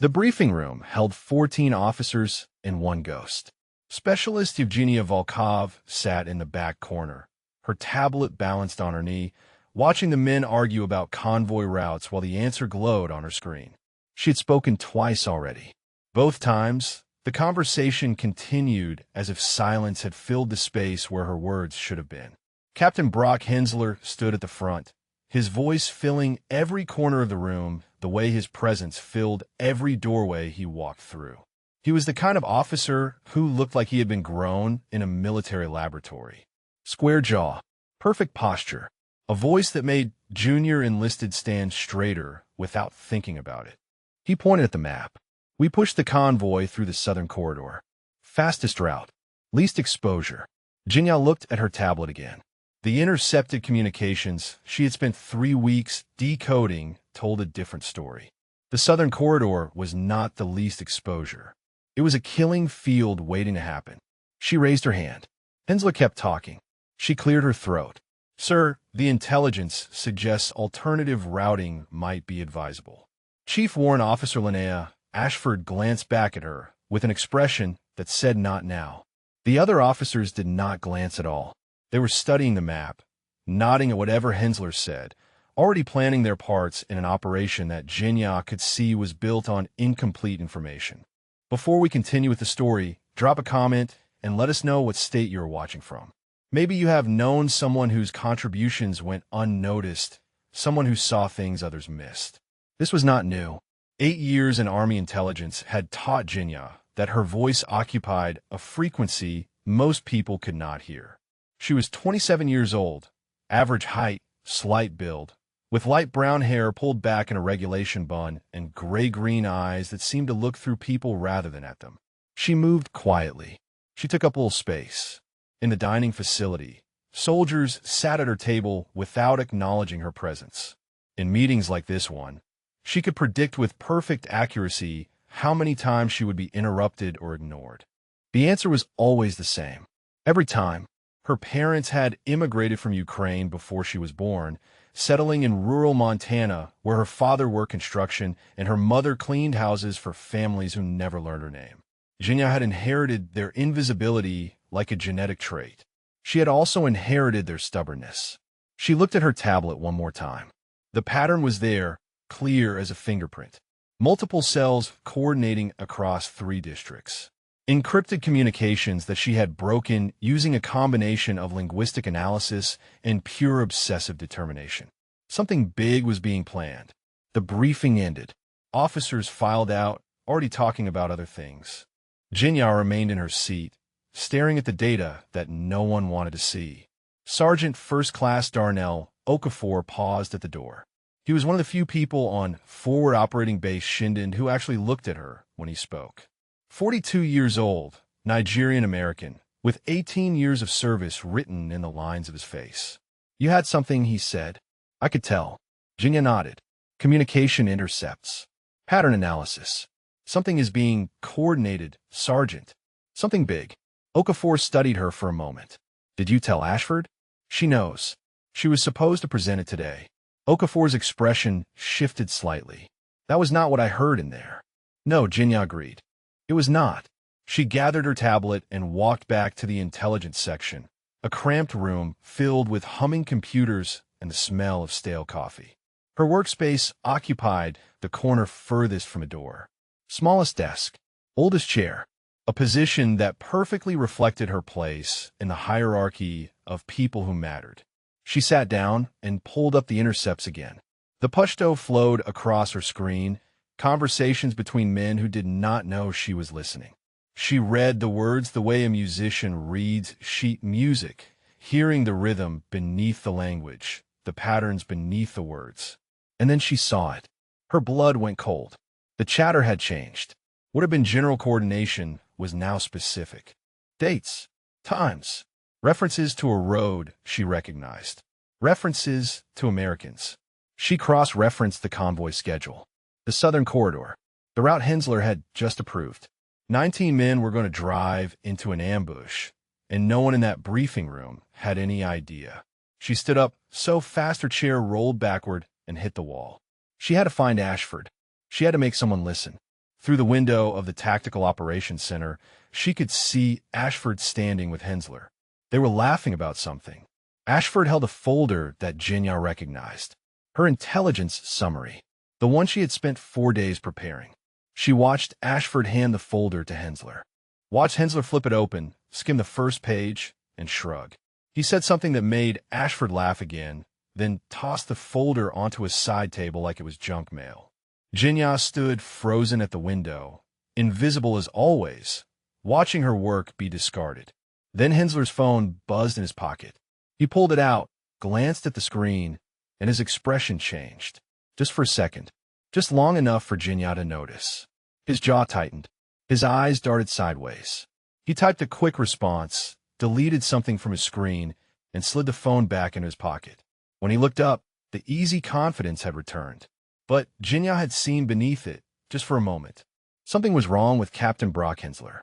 The briefing room held 14 officers and one ghost. Specialist Evgenia Volkov sat in the back corner, her tablet balanced on her knee, watching the men argue about convoy routes while the answer glowed on her screen. She had spoken twice already. Both times, the conversation continued as if silence had filled the space where her words should have been. Captain Brock Hensler stood at the front, his voice filling every corner of the room the way his presence filled every doorway he walked through. He was the kind of officer who looked like he had been grown in a military laboratory. Square jaw, perfect posture, a voice that made junior enlisted stand straighter without thinking about it. He pointed at the map. We pushed the convoy through the southern corridor. Fastest route, least exposure. Jinya looked at her tablet again. The intercepted communications she had spent 3 weeks decoding told a different story. The southern corridor was not the least exposure. It was a killing field waiting to happen. She raised her hand. Hensler kept talking. She cleared her throat. Sir, the intelligence suggests alternative routing might be advisable. Chief Warrant Officer Linnea Ashford glanced back at her with an expression that said not now. The other officers did not glance at all. They were studying the map, nodding at whatever Hensler said, already planning their parts in an operation that Jinya could see was built on incomplete information. Before we continue with the story, drop a comment and let us know what state you are watching from. Maybe you have known someone whose contributions went unnoticed, someone who saw things others missed. This was not new. 8 years in Army intelligence had taught Jinya that her voice occupied a frequency most people could not hear. She was 27 years old, average height, slight build, with light brown hair pulled back in a regulation bun and gray-green eyes that seemed to look through people rather than at them. She moved quietly. She took up a little space. In the dining facility, soldiers sat at her table without acknowledging her presence. In meetings like this one, she could predict with perfect accuracy how many times she would be interrupted or ignored. The answer was always the same. Every time, her parents had immigrated from Ukraine before she was born, settling in rural Montana where her father worked construction and her mother cleaned houses for families who never learned her name. Jinya had inherited their invisibility like a genetic trait. She had also inherited their stubbornness. She looked at her tablet one more time. The pattern was there, clear as a fingerprint. Multiple cells coordinating across 3 districts. Encrypted communications that she had broken using a combination of linguistic analysis and pure obsessive determination. Something big was being planned. The briefing ended. Officers filed out, already talking about other things. Jinya remained in her seat, staring at the data that no one wanted to see. Sergeant First Class Darnell Okafor paused at the door. He was one of the few people on Forward Operating Base Shinden who actually looked at her when he spoke. 42 years old, Nigerian-American, with 18 years of service written in the lines of his face. You had something, he said. I could tell. Jinya nodded. Communication intercepts. Pattern analysis. Something is being coordinated, Sergeant. Something big. Okafor studied her for a moment. Did you tell Ashford? She knows. She was supposed to present it today. Okafor's expression shifted slightly. That was not what I heard in there. No, Jinya agreed. It was not. She gathered her tablet and walked back to the intelligence section, a cramped room filled with humming computers and the smell of stale coffee. Her workspace occupied the corner furthest from a door. Smallest desk, oldest chair, a position that perfectly reflected her place in the hierarchy of people who mattered. She sat down and pulled up the intercepts again. The Pashto flowed across her screen, conversations between men who did not know she was listening. She read the words the way a musician reads sheet music, hearing the rhythm beneath the language, the patterns beneath the words. And then she saw it. Her blood went cold. The chatter had changed. What had been general coordination was now specific. Dates, times, references to a road she recognized, references to Americans. She cross-referenced the convoy schedule. The southern corridor, the route Hensler had just approved. 19 men were going to drive into an ambush, and no one in that briefing room had any idea. She stood up so fast her chair rolled backward and hit the wall. She had to find Ashford. She had to make someone listen. Through the window of the Tactical Operations Center, she could see Ashford standing with Hensler. They were laughing about something. Ashford held a folder that Jinya recognized. Her intelligence summary. The one she had spent 4 days preparing. She watched Ashford hand the folder to Hensler. Watched Hensler flip it open, skim the first page, and shrug. He said something that made Ashford laugh again, then tossed the folder onto his side table like it was junk mail. Jinya stood frozen at the window, invisible as always, watching her work be discarded. Then Hensler's phone buzzed in his pocket. He pulled it out, glanced at the screen, and his expression changed. Just for a second. Just long enough for Jinya to notice. His jaw tightened. His eyes darted sideways. He typed a quick response, deleted something from his screen, and slid the phone back into his pocket. When he looked up, the easy confidence had returned. But Jinya had seen beneath it, just for a moment. Something was wrong with Captain Brock Hensler,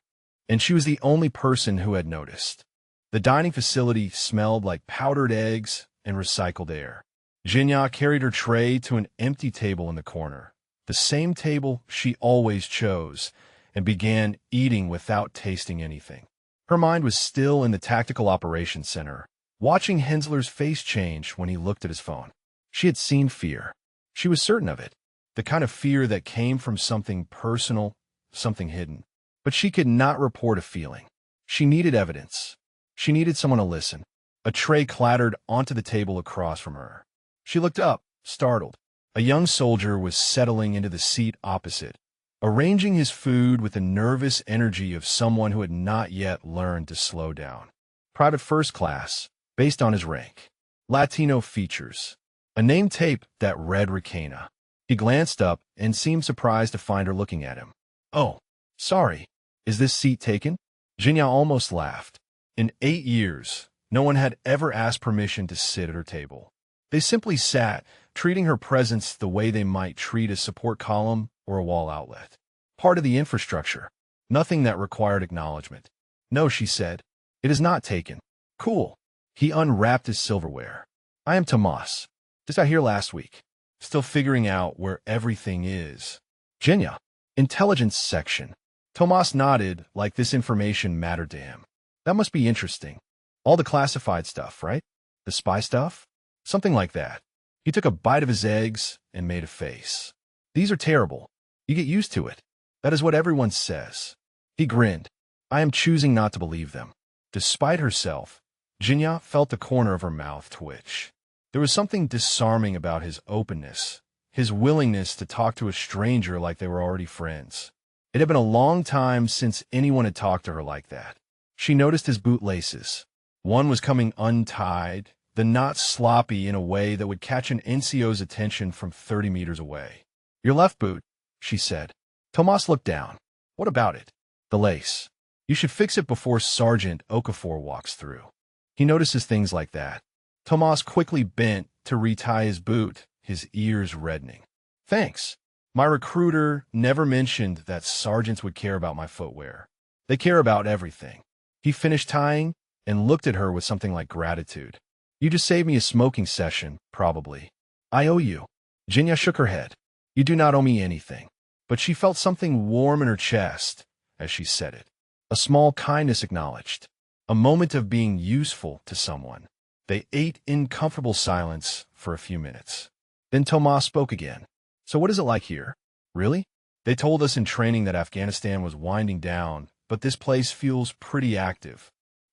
and she was the only person who had noticed. The dining facility smelled like powdered eggs and recycled air. Jinya carried her tray to an empty table in the corner, the same table she always chose, and began eating without tasting anything. Her mind was still in the Tactical Operations Center, watching Hensler's face change when he looked at his phone. She had seen fear. She was certain of it, the kind of fear that came from something personal, something hidden. But she could not report a feeling. She needed evidence. She needed someone to listen. A tray clattered onto the table across from her. She looked up, startled. A young soldier was settling into the seat opposite, arranging his food with the nervous energy of someone who had not yet learned to slow down. Private First Class, based on his rank. Latino features. A name tape that read Ricana. He glanced up and seemed surprised to find her looking at him. "Oh, sorry. Is this seat taken?" Jinya almost laughed. In 8 years, no one had ever asked permission to sit at her table. They simply sat, treating her presence the way they might treat a support column or a wall outlet. Part of the infrastructure. Nothing that required acknowledgement. "No," she said. "It is not taken." "Cool." He unwrapped his silverware. "I am Tomas. Just got here last week. Still figuring out where everything is." "Jinya." "Intelligence section." Tomas nodded like this information mattered to him. "That must be interesting. All the classified stuff, right? The spy stuff?" "Something like that." He took a bite of his eggs and made a face. "These are terrible. You get used to it. That is what everyone says." He grinned. "I am choosing not to believe them." Despite herself, Jinya felt the corner of her mouth twitch. There was something disarming about his openness, his willingness to talk to a stranger like they were already friends. It had been a long time since anyone had talked to her like that. She noticed his bootlaces. One was coming untied, the knot sloppy in a way that would catch an NCO's attention from 30 meters away. "Your left boot," she said. Tomas looked down. "What about it?" "The lace. You should fix it before Sergeant Okafor walks through. He notices things like that." Tomas quickly bent to retie his boot, his ears reddening. "Thanks. My recruiter never mentioned that sergeants would care about my footwear. They care about everything." He finished tying and looked at her with something like gratitude. "You just saved me a smoking session, probably." "I owe you." Jinya shook her head. "You do not owe me anything." But she felt something warm in her chest as she said it. A small kindness acknowledged. A moment of being useful to someone. They ate in comfortable silence for a few minutes. Then Tomas spoke again. "So what is it like here? Really? They told us in training that Afghanistan was winding down, but this place feels pretty active."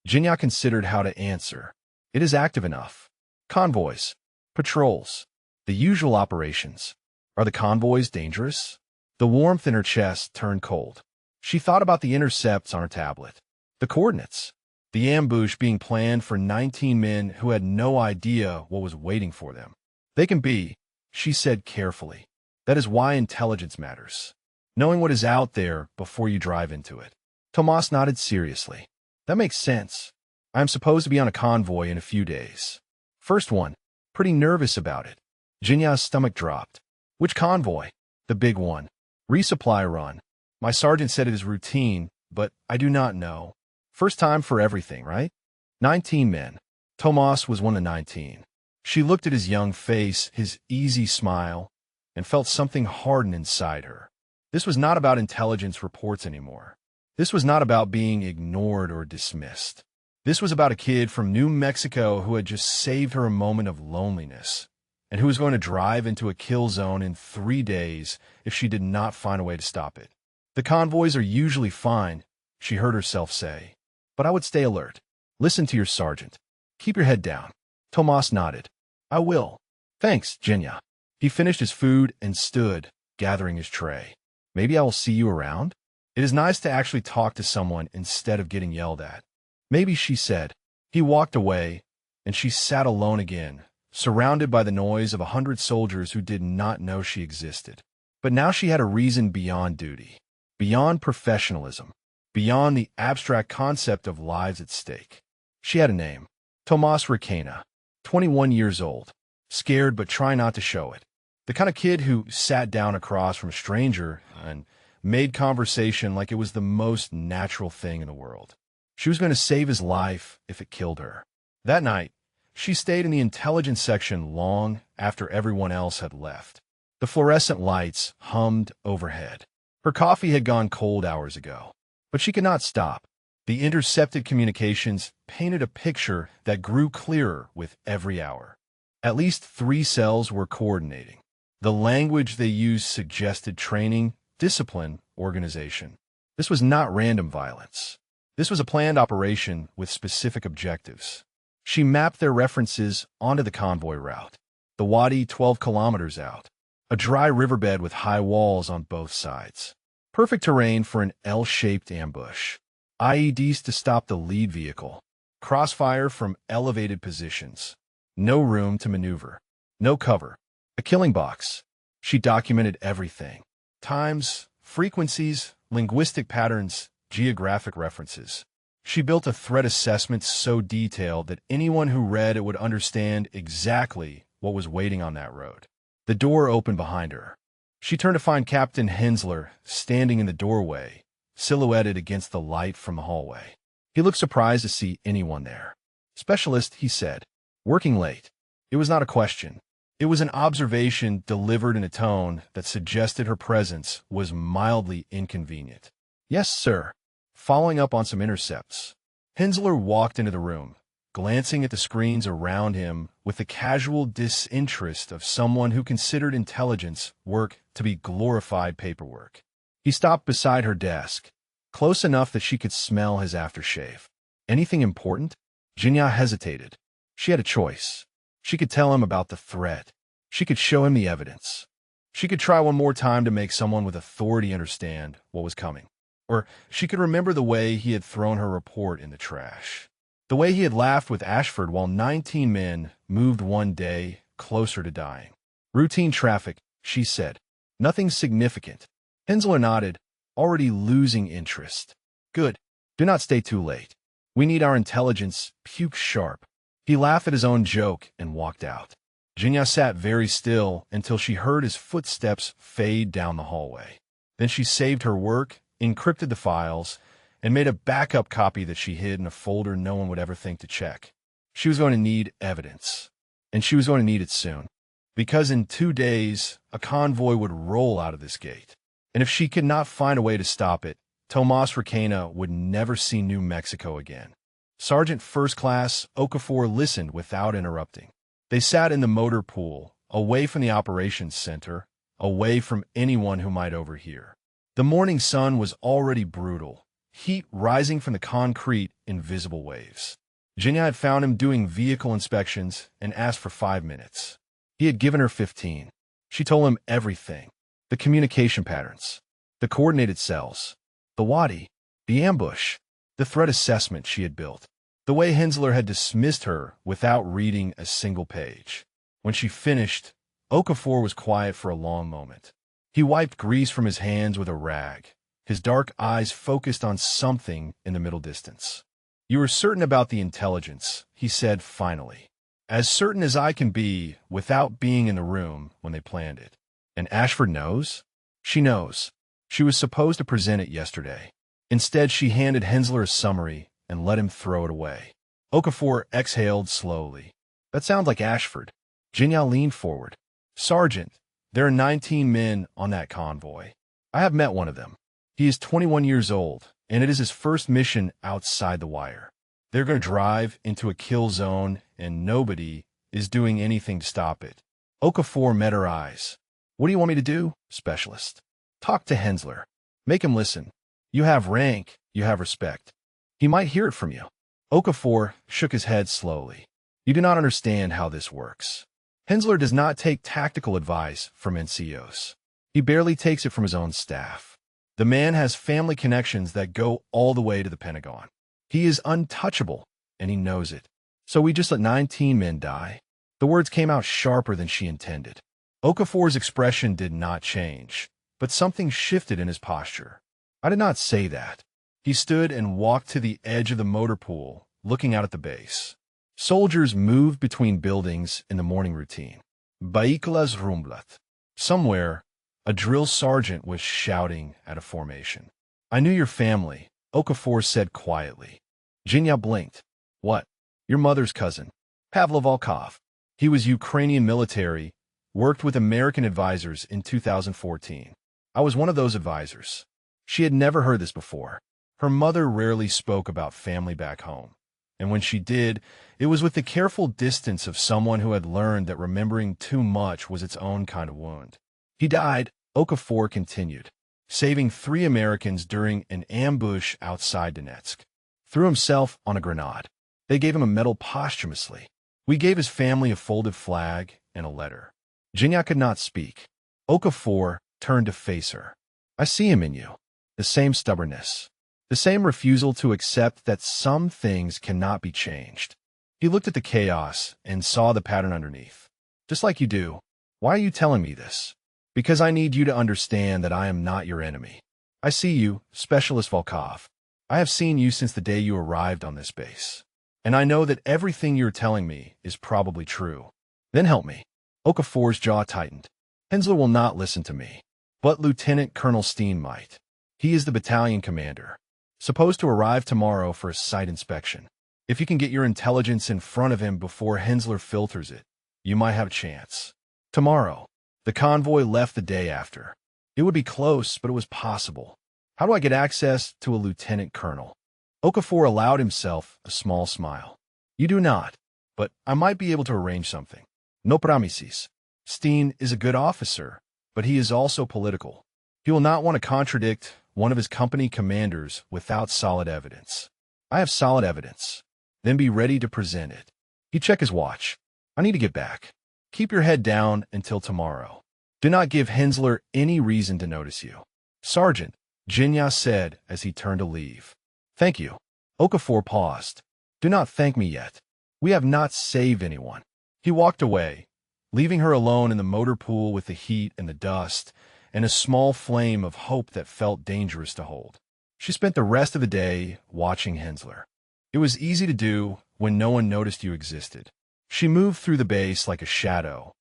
Jinya considered how to answer. "It is active enough. Convoys. Patrols. The usual operations. Are the convoys dangerous?" The warmth in her chest turned cold. She thought about the intercepts on her tablet. The coordinates. The ambush being planned for 19 men who had no idea what was waiting for them. "They can be," she said carefully. "That is why intelligence matters. Knowing what is out there before you drive into it." Tomas nodded seriously. "That makes sense. I am supposed to be on a convoy in a few days. First one. Pretty nervous about it." Jinya's stomach dropped. "Which convoy?" "The big one. Resupply run. My sergeant said it is routine, but I do not know. First time for everything, right?" 19 men. Tomas was one of 19. She looked at his young face, his easy smile, and felt something harden inside her. This was not about intelligence reports anymore. This was not about being ignored or dismissed. This was about a kid from New Mexico who had just saved her a moment of loneliness, and who was going to drive into a kill zone in 3 days if she did not find a way to stop it. The convoys are usually fine, she heard herself say. But I would stay alert. Listen to your sergeant. Keep your head down. Tomas nodded. I will. Thanks, Genya. He finished his food and stood, gathering his tray. Maybe I will see you around? It is nice to actually talk to someone instead of getting yelled at. Maybe, she said. He walked away, and she sat alone again, surrounded by the noise of 100 soldiers who did not know she existed. But now she had a reason beyond duty, beyond professionalism, beyond the abstract concept of lives at stake. She had a name. Tomas Requena, 21 years old, scared but trying not to show it. The kind of kid who sat down across from a stranger and made conversation like it was the most natural thing in the world. She was going to save his life if it killed her. That night, she stayed in the intelligence section long after everyone else had left. The fluorescent lights hummed overhead. Her coffee had gone cold hours ago, but she could not stop. The intercepted communications painted a picture that grew clearer with every hour. At least 3 cells were coordinating. The language they used suggested training, discipline, organization. This was not random violence. This was a planned operation with specific objectives. She mapped their references onto the convoy route. The Wadi 12 kilometers out. A dry riverbed with high walls on both sides. Perfect terrain for an L-shaped ambush. IEDs to stop the lead vehicle. Crossfire from elevated positions. No room to maneuver. No cover. A killing box. She documented everything. Times, frequencies, linguistic patterns, geographic references. She built a threat assessment so detailed that anyone who read it would understand exactly what was waiting on that road. The door opened behind her. She turned to find Captain Hensler standing in the doorway, silhouetted against the light from the hallway. He looked surprised to see anyone there. Specialist, he said. Working late. It was not a question. It was an observation delivered in a tone that suggested her presence was mildly inconvenient. Yes, sir. Following up on some intercepts. Hensler walked into the room, glancing at the screens around him with the casual disinterest of someone who considered intelligence work to be glorified paperwork. He stopped beside her desk, close enough that she could smell his aftershave. Anything important? Genya hesitated. She had a choice. She could tell him about the threat. She could show him the evidence. She could try one more time to make someone with authority understand what was coming. Or she could remember the way he had thrown her report in the trash. The way he had laughed with Ashford while 19 men moved one day closer to dying. Routine traffic, she said. Nothing significant. Hensler nodded, already losing interest. Good. Do not stay too late. We need our intelligence puke sharp. He laughed at his own joke and walked out. Genya sat very still until she heard his footsteps fade down the hallway. Then she saved her work, encrypted the files, and made a backup copy that she hid in a folder no one would ever think to check. She was going to need evidence, and she was going to need it soon, because in 2 days, a convoy would roll out of this gate. And if she could not find a way to stop it, Tomas Requena would never see New Mexico again. Sergeant First Class Okafor listened without interrupting. They sat in the motor pool, away from the operations center, away from anyone who might overhear. The morning sun was already brutal, heat rising from the concrete in visible waves. Genya had found him doing vehicle inspections and asked for 5 minutes. He had given her 15. She told him everything. The communication patterns, the coordinated cells, the Wadi, the ambush, the threat assessment she had built, the way Hensler had dismissed her without reading a single page. When she finished, Okafor was quiet for a long moment. He wiped grease from his hands with a rag, his dark eyes focused on something in the middle distance. You are certain about the intelligence, he said finally. As certain as I can be without being in the room when they planned it. And Ashford knows? She knows. She was supposed to present it yesterday. Instead, she handed Hensler a summary and let him throw it away. Okafor exhaled slowly. That sounds like Ashford. Genya leaned forward. Sergeant, there are 19 men on that convoy. I have met one of them. He is 21 years old, and it is his first mission outside the wire. They're going to drive into a kill zone, and nobody is doing anything to stop it. Okafor met her eyes. What do you want me to do, Specialist? Talk to Hensler. Make him listen. You have rank, you have respect. He might hear it from you. Okafor shook his head slowly. You do not understand how this works. Hensler does not take tactical advice from NCOs. He barely takes it from his own staff. The man has family connections that go all the way to the Pentagon. He is untouchable, and he knows it. So we just let 19 men die? The words came out sharper than she intended. Okafor's expression did not change, but something shifted in his posture. I did not say that. He stood and walked to the edge of the motor pool, looking out at the base. Soldiers moved between buildings in the morning routine. Baiklas rumblat. Somewhere, a drill sergeant was shouting at a formation. I knew your family, Okafor said quietly. Jinya blinked. What? Your mother's cousin, Pavlo Volkov. He was Ukrainian military, worked with American advisors in 2014. I was one of those advisors. She had never heard this before. Her mother rarely spoke about family back home. And when she did, it was with the careful distance of someone who had learned that remembering too much was its own kind of wound. He died, Okafor continued, saving 3 Americans during an ambush outside Donetsk. Threw himself on a grenade. They gave him a medal posthumously. We gave his family a folded flag and a letter. Jinya could not speak. Okafor turned to face her. I see him in you. The same stubbornness. The same refusal to accept that some things cannot be changed. He looked at the chaos and saw the pattern underneath. Just like you do. Why are you telling me this? Because I need you to understand that I am not your enemy. I see you, Specialist Volkov. I have seen you since the day you arrived on this base. And I know that everything you're telling me is probably true. Then help me. Okafor's jaw tightened. Hensler will not listen to me. But Lieutenant Colonel Steen might. He is the battalion commander, supposed to arrive tomorrow for a site inspection. If you can get your intelligence in front of him before Hensler filters it, you might have a chance. Tomorrow. The convoy left the day after. It would be close, but it was possible. How do I get access to a lieutenant colonel? Okafor allowed himself a small smile. You do not, but I might be able to arrange something. No promises. Steen is a good officer, but he is also political. He will not want to contradict one of his company commanders without solid evidence. I have solid evidence. Then be ready to present it. He checked his watch. I need to get back. Keep your head down until tomorrow. Do not give Hensler any reason to notice you. Sergeant, Jinya said as he turned to leave. Thank you. Okafor paused. Do not thank me yet. We have not saved anyone. He walked away, leaving her alone in the motor pool with the heat and the dust, and a small flame of hope that felt dangerous to hold. She spent the rest of the day watching Hensler. It was easy to do when no one noticed you existed. She moved through the base like a shadow,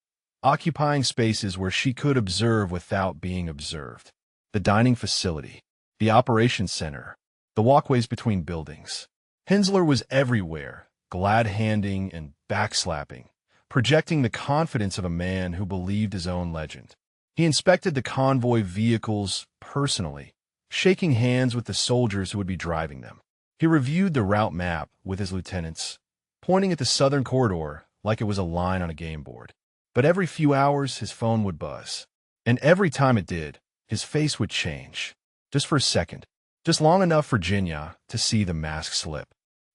occupying spaces where she could observe without being observed. The dining facility, the operations center, the walkways between buildings. Hensler was everywhere, glad-handing and backslapping, projecting the confidence of a man who believed his own legend. He inspected the convoy vehicles personally, shaking hands with the soldiers who would be driving them. He reviewed the route map with his lieutenants, pointing at the southern corridor like it was a line on a game board. But every few hours, his phone would buzz. And every time it did, his face would change. Just for a second. Just long enough for Jinya to see the mask slip.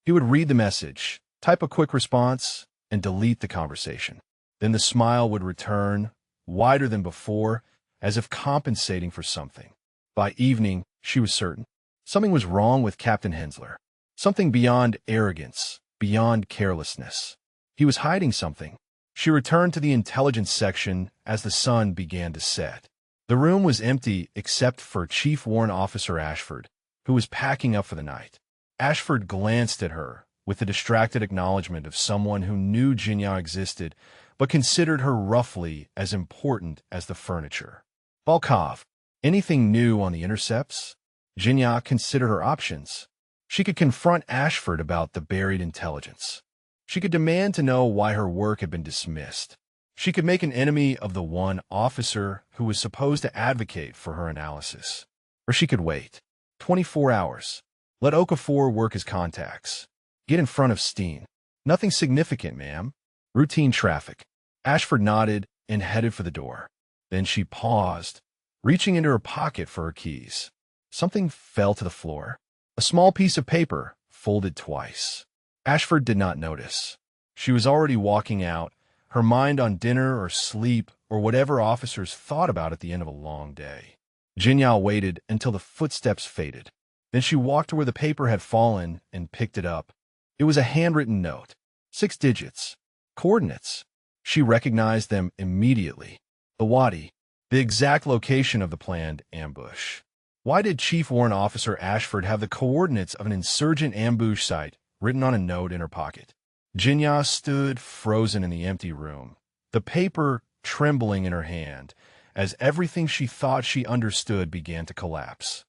He would read the message, type a quick response, and delete the conversation. Then the smile would return, wider than before, as if compensating for something. By evening, she was certain. Something was wrong with Captain Hensler. Something beyond arrogance, beyond carelessness. He was hiding something. She returned to the intelligence section as the sun began to set. The room was empty except for Chief Warrant Officer Ashford, who was packing up for the night. Ashford glanced at her with the distracted acknowledgement of someone who knew Jinya existed, but considered her roughly as important as the furniture. Volkov, anything new on the intercepts? Jinya considered her options. She could confront Ashford about the buried intelligence. She could demand to know why her work had been dismissed. She could make an enemy of the one officer who was supposed to advocate for her analysis. Or she could wait. 24 hours. Let Okafor work his contacts. Get in front of Steen. Nothing significant, ma'am. Routine traffic. Ashford nodded and headed for the door. Then she paused, reaching into her pocket for her keys. Something fell to the floor. A small piece of paper, folded twice. Ashford did not notice. She was already walking out, her mind on dinner or sleep or whatever officers thought about at the end of a long day. Jinyao waited until the footsteps faded. Then she walked to where the paper had fallen and picked it up. It was a handwritten note. 6 digits. Coordinates. She recognized them immediately. The Wadi. The exact location of the planned ambush. Why did Chief Warrant Officer Ashford have the coordinates of an insurgent ambush site written on a note in her pocket? Jinya stood frozen in the empty room, the paper trembling in her hand, as everything she thought she understood began to collapse.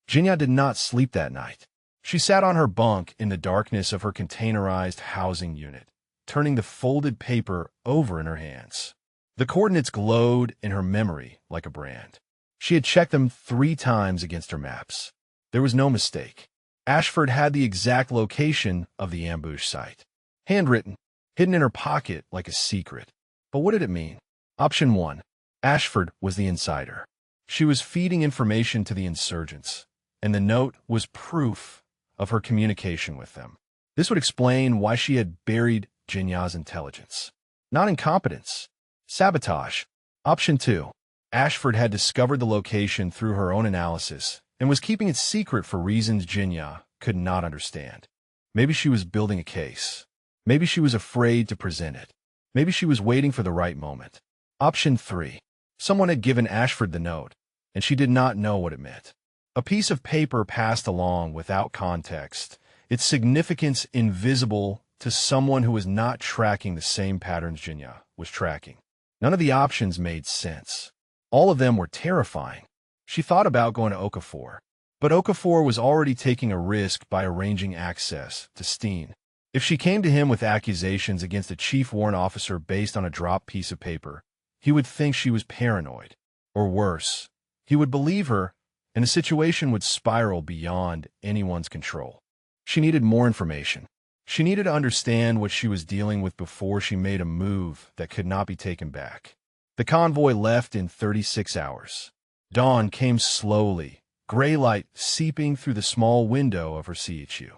Jinya did not sleep that night. She sat on her bunk in the darkness of her containerized housing unit, turning the folded paper over in her hands. The coordinates glowed in her memory like a brand. She had checked them 3 times against her maps. There was no mistake. Ashford had the exact location of the ambush site. Handwritten, hidden in her pocket like a secret. But what did it mean? Option 1. Ashford was the insider. She was feeding information to the insurgents, and the note was proof of her communication with them. This would explain why she had buried Jinya's intelligence. Not incompetence. Sabotage. Option 2. Ashford had discovered the location through her own analysis and was keeping it secret for reasons Jinya could not understand. Maybe she was building a case. Maybe she was afraid to present it. Maybe she was waiting for the right moment. Option 3. Someone had given Ashford the note, and she did not know what it meant. A piece of paper passed along without context, its significance invisible to someone who was not tracking the same patterns Jinya was tracking. None of the options made sense. All of them were terrifying. She thought about going to Okafor, but Okafor was already taking a risk by arranging access to Steen. If she came to him with accusations against a chief warrant officer based on a dropped piece of paper, he would think she was paranoid. Or worse, he would believe her, and the situation would spiral beyond anyone's control. She needed more information. She needed to understand what she was dealing with before she made a move that could not be taken back. The convoy left in 36 hours. Dawn came slowly, gray light seeping through the small window of her CHU.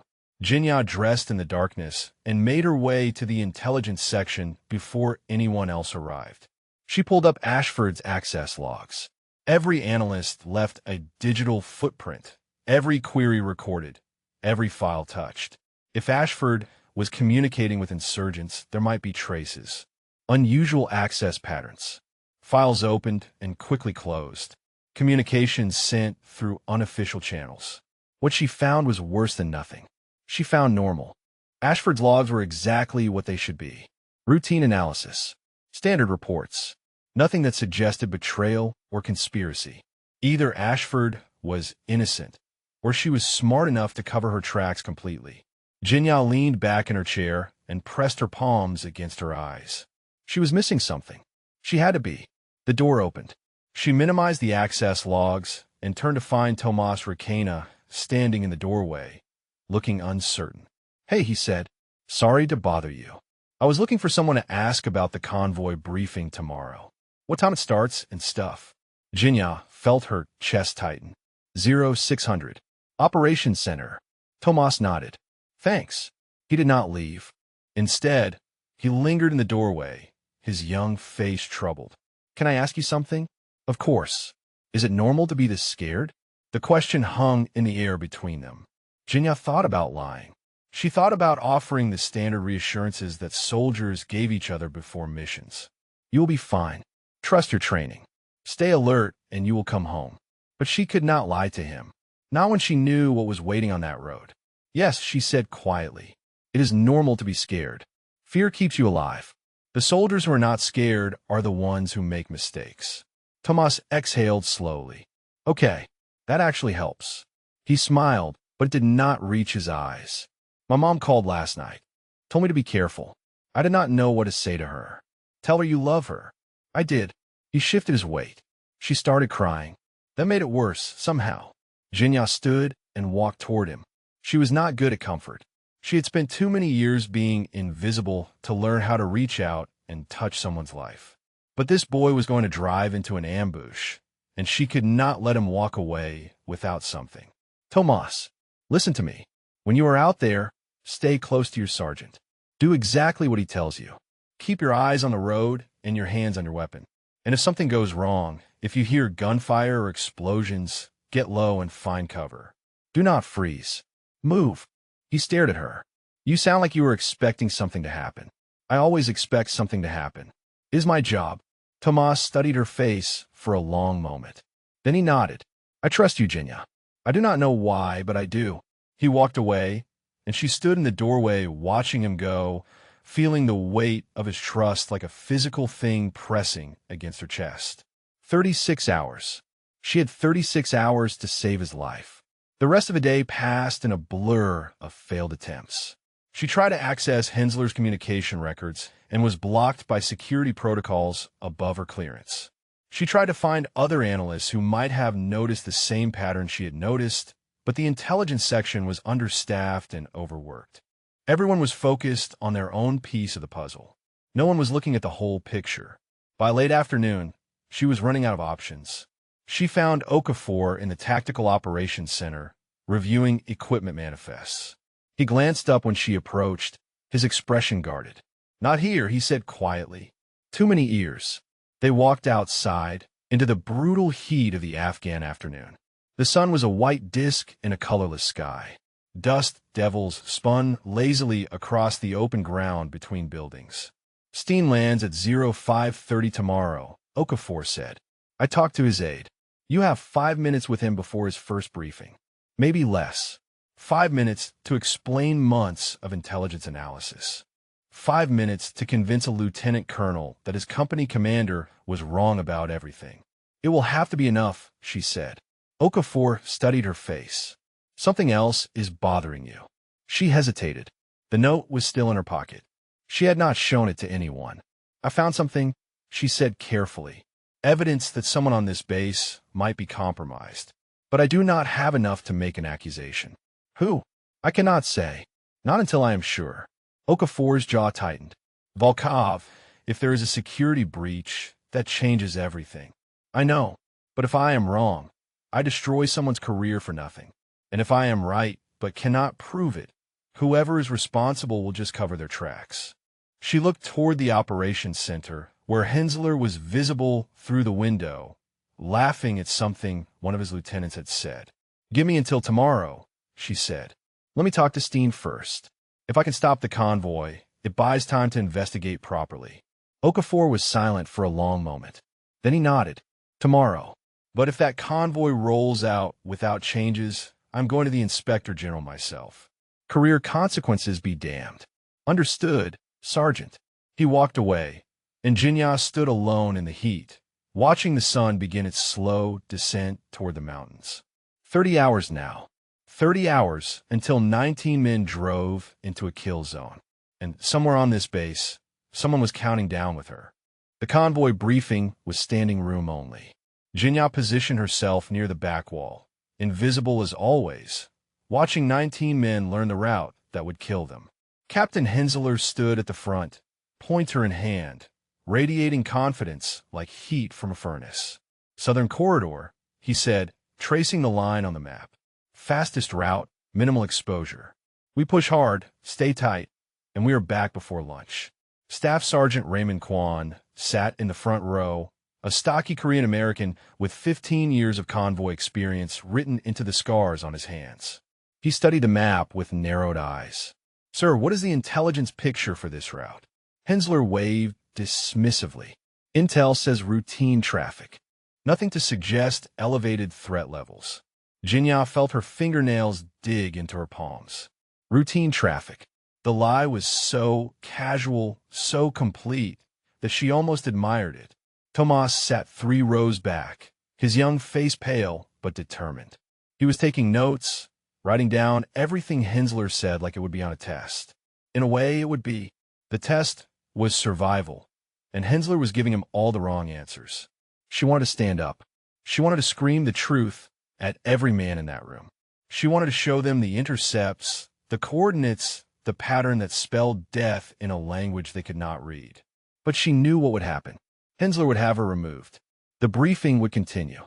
Jinya dressed in the darkness and made her way to the intelligence section before anyone else arrived. She pulled up Ashford's access logs. Every analyst left a digital footprint, every query recorded, every file touched. If Ashford was communicating with insurgents, there might be traces. Unusual access patterns. Files opened and quickly closed. Communications sent through unofficial channels. What she found was worse than nothing. She found normal. Ashford's logs were exactly what they should be. Routine analysis. Standard reports. Nothing that suggested betrayal or conspiracy. Either Ashford was innocent, or she was smart enough to cover her tracks completely. Jinya leaned back in her chair and pressed her palms against her eyes. She was missing something. She had to be. The door opened. She minimized the access logs and turned to find Tomas Requena standing in the doorway, looking uncertain. "Hey," he said. "Sorry to bother you. I was looking for someone to ask about the convoy briefing tomorrow. What time it starts and stuff." Jinya felt her chest tighten. 0600. Operations Center. Tomas nodded. "Thanks." He did not leave. Instead, he lingered in the doorway, his young face troubled. "Can I ask you something?" "Of course. Is it normal to be this scared?" The question hung in the air between them. Jinya thought about lying. She thought about offering the standard reassurances that soldiers gave each other before missions. "You will be fine. Trust your training. Stay alert and you will come home." But she could not lie to him. Not when she knew what was waiting on that road. "Yes," she said quietly. "It is normal to be scared. Fear keeps you alive. The soldiers who are not scared are the ones who make mistakes." Tomas exhaled slowly. "Okay, that actually helps." He smiled, but it did not reach his eyes. "My mom called last night. Told me to be careful. I did not know what to say to her." Tell her you love her. I did. He shifted his weight. She started crying. That made it worse, somehow. Jinya stood and walked toward him. She was not good at comfort. She had spent too many years being invisible to learn how to reach out and touch someone's life. But this boy was going to drive into an ambush, and she could not let him walk away without something. Tomas, listen to me. When you are out there, stay close to your sergeant. Do exactly what he tells you. Keep your eyes on the road and your hands on your weapon. And if something goes wrong, if you hear gunfire or explosions, get low and find cover. Do not freeze. Move. He stared at her. You sound like you were expecting something to happen. I always expect something to happen. It is my job. Tomas studied her face for a long moment. Then he nodded. I trust you, Jinya. I do not know why, but I do. He walked away, and she stood in the doorway watching him go, feeling the weight of his trust like a physical thing pressing against her chest. 36 hours. She had 36 hours to save his life. The rest of the day passed in a blur of failed attempts. She tried to access Hensler's communication records and was blocked by security protocols above her clearance. She tried to find other analysts who might have noticed the same pattern she had noticed, but the intelligence section was understaffed and overworked. Everyone was focused on their own piece of the puzzle. No one was looking at the whole picture. By late afternoon, she was running out of options. She found Okafor in the Tactical Operations Center, reviewing equipment manifests. He glanced up when she approached, his expression guarded. Not here, he said quietly. Too many ears. They walked outside, into the brutal heat of the Afghan afternoon. The sun was a white disk in a colorless sky. Dust devils spun lazily across the open ground between buildings. Steen lands at 05:30 tomorrow, Okafor said. I talked to his aide. You have 5 minutes with him before his first briefing. Maybe less. 5 minutes to explain months of intelligence analysis. 5 minutes to convince a lieutenant colonel that his company commander was wrong about everything. It will have to be enough, she said. Okafor studied her face. Something else is bothering you. She hesitated. The note was still in her pocket. She had not shown it to anyone. I found something, she said carefully. Evidence that someone on this base might be compromised. But I do not have enough to make an accusation. Who? I cannot say. Not until I am sure. Okafor's jaw tightened. Volkov, if there is a security breach, that changes everything. I know, but if I am wrong, I destroy someone's career for nothing. And if I am right, but cannot prove it, whoever is responsible will just cover their tracks. She looked toward the operations center, where Hensler was visible through the window, laughing at something one of his lieutenants had said. Give me until tomorrow, she said. Let me talk to Steen first. If I can stop the convoy, it buys time to investigate properly. Okafor was silent for a long moment. Then he nodded. Tomorrow. But if that convoy rolls out without changes, I'm going to the Inspector General myself. Career consequences be damned. Understood, Sergeant. He walked away, and Jinya stood alone in the heat, watching the sun begin its slow descent toward the mountains. 30 hours now. 30 hours until 19 men drove into a kill zone. And somewhere on this base, someone was counting down with her. The convoy briefing was standing room only. Jinya positioned herself near the back wall, invisible as always, watching 19 men learn the route that would kill them. Captain Hensler stood at the front, pointer in hand, radiating confidence like heat from a furnace. Southern Corridor, he said, tracing the line on the map. Fastest route, minimal exposure. We push hard, stay tight, and we are back before lunch. Staff Sergeant Raymond Kwan sat in the front row, a stocky Korean-American with 15 years of convoy experience written into the scars on his hands. He studied the map with narrowed eyes. Sir, what is the intelligence picture for this route? Hensler waved dismissively. Intel says routine traffic. Nothing to suggest elevated threat levels. Jinya felt her fingernails dig into her palms. Routine traffic. The lie was so casual, so complete, that she almost admired it. Tomas sat 3 rows back, his young face pale but determined. He was taking notes, writing down everything Hensler said like it would be on a test. In a way, it would be. The test was survival, and Hensler was giving him all the wrong answers. She wanted to stand up. She wanted to scream the truth at every man in that room. She wanted to show them the intercepts, the coordinates, the pattern that spelled death in a language they could not read. But she knew what would happen. Hensler would have her removed. The briefing would continue.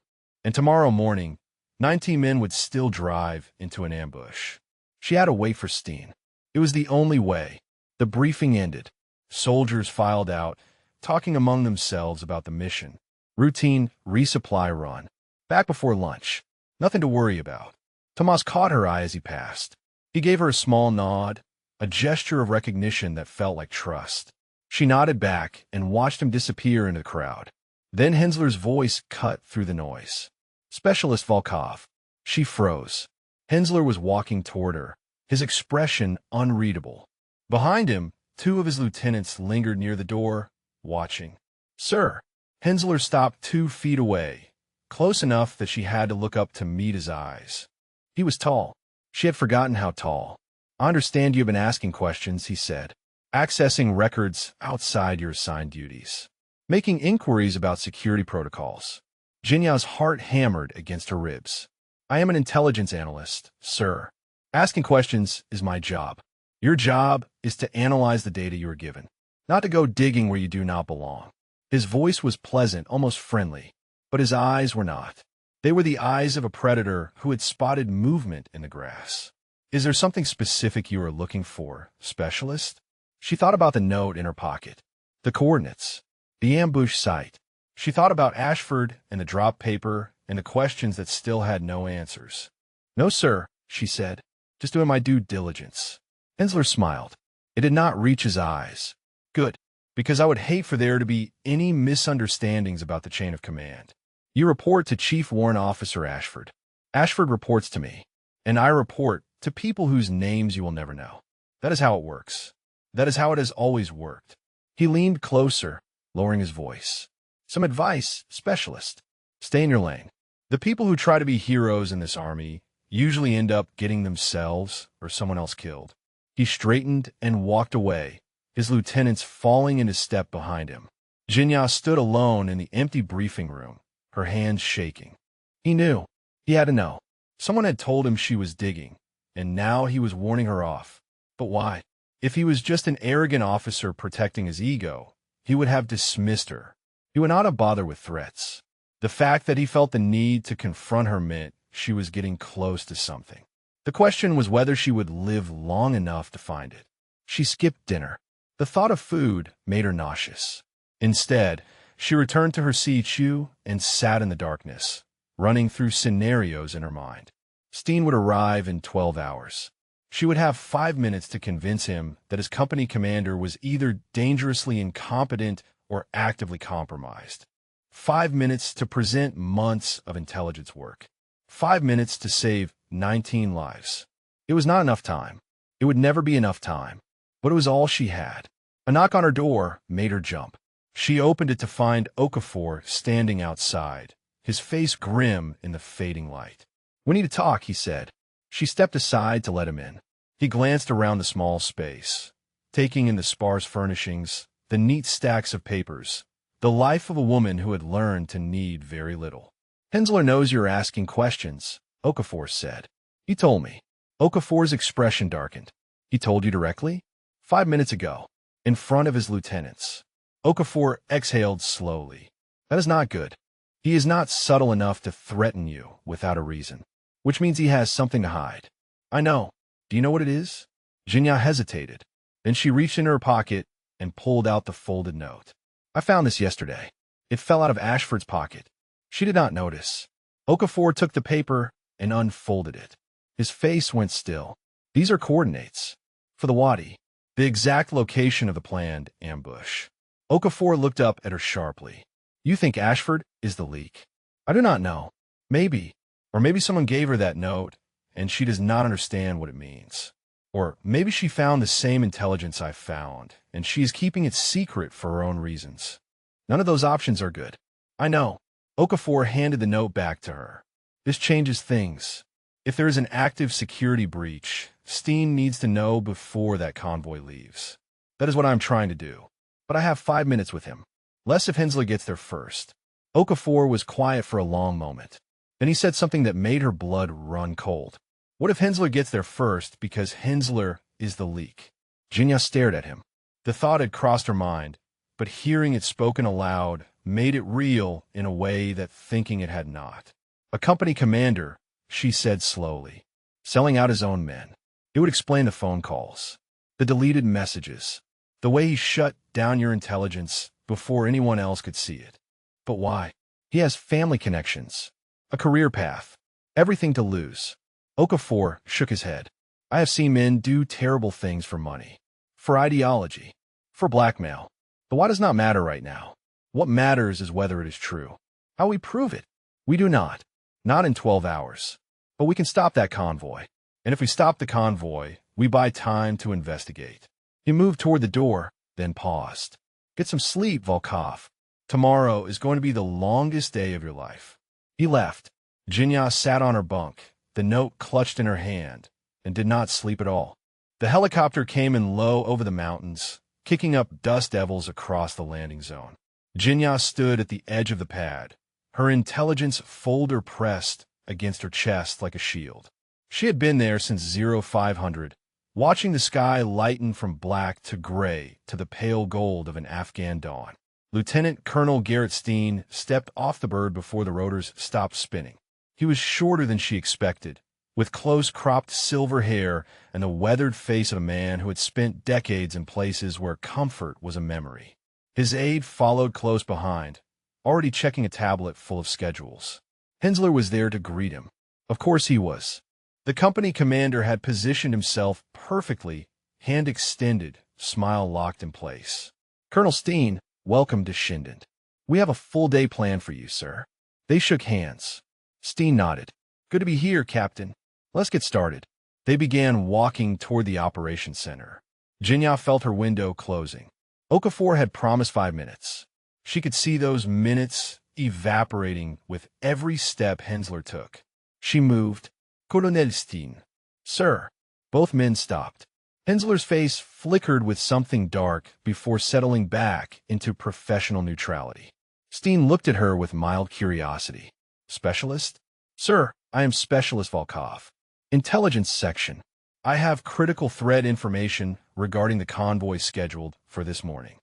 And tomorrow morning, 19 men would still drive into an ambush. She had to wait for Steen. It was the only way. The briefing ended. Soldiers filed out, talking among themselves about the mission. Routine resupply run. Back before lunch. Nothing to worry about. Tomas caught her eye as he passed. He gave her a small nod, a gesture of recognition that felt like trust. She nodded back and watched him disappear into the crowd. Then Hensler's voice cut through the noise. Specialist Volkov. She froze. Hensler was walking toward her, his expression unreadable. Behind him, two of his lieutenants lingered near the door, watching. Sir. Hensler stopped 2 feet away, close enough that she had to look up to meet his eyes. He was tall. She had forgotten how tall. I understand you've been asking questions, he said. Accessing records outside your assigned duties. Making inquiries about security protocols. Jinya's heart hammered against her ribs. I am an intelligence analyst, sir. Asking questions is my job. Your job is to analyze the data you are given, not to go digging where you do not belong. His voice was pleasant, almost friendly, but his eyes were not. They were the eyes of a predator who had spotted movement in the grass. Is there something specific you are looking for, specialist? She thought about the note in her pocket, the coordinates, the ambush site. She thought about Ashford and the drop paper and the questions that still had no answers. No, sir, she said, just doing my due diligence. Hensler smiled. It did not reach his eyes. Good, because I would hate for there to be any misunderstandings about the chain of command. You report to Chief Warrant Officer Ashford. Ashford reports to me, and I report to people whose names you will never know. That is how it works. That is how it has always worked. He leaned closer, lowering his voice. Some advice, specialist. Stay in your lane. The people who try to be heroes in this army usually end up getting themselves or someone else killed. He straightened and walked away, his lieutenants falling into step behind him. Jinya stood alone in the empty briefing room, her hands shaking. He knew. He had to know. Someone had told him she was digging, and now he was warning her off. But why? If he was just an arrogant officer protecting his ego, he would have dismissed her. He would not have bothered with threats. The fact that he felt the need to confront her meant she was getting close to something. The question was whether she would live long enough to find it. She skipped dinner. The thought of food made her nauseous. Instead, she returned to her CHU and sat in the darkness, running through scenarios in her mind. Steen would arrive in 12 hours. She would have 5 minutes to convince him that his company commander was either dangerously incompetent or actively compromised. 5 minutes to present months of intelligence work. 5 minutes to save 19 lives. It was not enough time. It would never be enough time. But it was all she had. A knock on her door made her jump. She opened it to find Okafor standing outside, his face grim in the fading light. We need to talk, he said. She stepped aside to let him in. He glanced around the small space, taking in the sparse furnishings, the neat stacks of papers, the life of a woman who had learned to need very little. Hensler knows you're asking questions, Okafor said. He told me. Okafor's expression darkened. He told you directly? 5 minutes ago, in front of his lieutenants. Okafor exhaled slowly. That is not good. He is not subtle enough to threaten you without a reason, which means he has something to hide. I know. Do you know what it is? Jinya hesitated. Then she reached into her pocket and pulled out the folded note. I found this yesterday. It fell out of Ashford's pocket. She did not notice. Okafor took the paper and unfolded it. His face went still. These are coordinates. For the Wadi. The exact location of the planned ambush. Okafor looked up at her sharply. You think Ashford is the leak? I do not know. Maybe. Or maybe someone gave her that note, and she does not understand what it means. Or maybe she found the same intelligence I found, and she is keeping it secret for her own reasons. None of those options are good. I know. Okafor handed the note back to her. This changes things. If there is an active security breach, Steen needs to know before that convoy leaves. That is what I'm trying to do. But I have 5 minutes with him. Less if Hensler gets there first. Okafor was quiet for a long moment. Then he said something that made her blood run cold. What if Hensler gets there first because Hensler is the leak? Jinya stared at him. The thought had crossed her mind, but hearing it spoken aloud made it real in a way that thinking it had not. A company commander, she said slowly, selling out his own men. It would explain the phone calls, the deleted messages, the way he shut down your intelligence before anyone else could see it. But why? He has family connections, a career path, everything to lose. Okafor shook his head. I have seen men do terrible things for money, for ideology, for blackmail. But why does not matter right now? What matters is whether it is true. How we prove it? We do not. Not in 12 hours. But we can stop that convoy. And if we stop the convoy, we buy time to investigate. He moved toward the door, then paused. Get some sleep, Volkov. Tomorrow is going to be the longest day of your life. He left. Jinya sat on her bunk, the note clutched in her hand, and did not sleep at all. The helicopter came in low over the mountains, kicking up dust devils across the landing zone. Jinya stood at the edge of the pad, her intelligence folder pressed against her chest like a shield. She had been there since 0500, watching the sky lighten from black to gray to the pale gold of an Afghan dawn. Lieutenant Colonel Garrett Steen stepped off the bird before the rotors stopped spinning. He was shorter than she expected, with close-cropped silver hair and the weathered face of a man who had spent decades in places where comfort was a memory. His aide followed close behind, already checking a tablet full of schedules. Hensler was there to greet him. Of course he was. The company commander had positioned himself perfectly, hand extended, smile locked in place. Colonel Steen, welcome to Shindand. We have a full day planned for you, sir. They shook hands. Steen nodded. Good to be here, Captain. Let's get started. They began walking toward the operations center. Jinya felt her window closing. Okafor had promised 5 minutes. She could see those minutes evaporating with every step Hensler took. She moved. Colonel Steen. Sir. Both men stopped. Hensler's face flickered with something dark before settling back into professional neutrality. Steen looked at her with mild curiosity. Specialist? Sir, I am Specialist Volkov. Intelligence section. I have critical threat information regarding the convoy scheduled for this morning.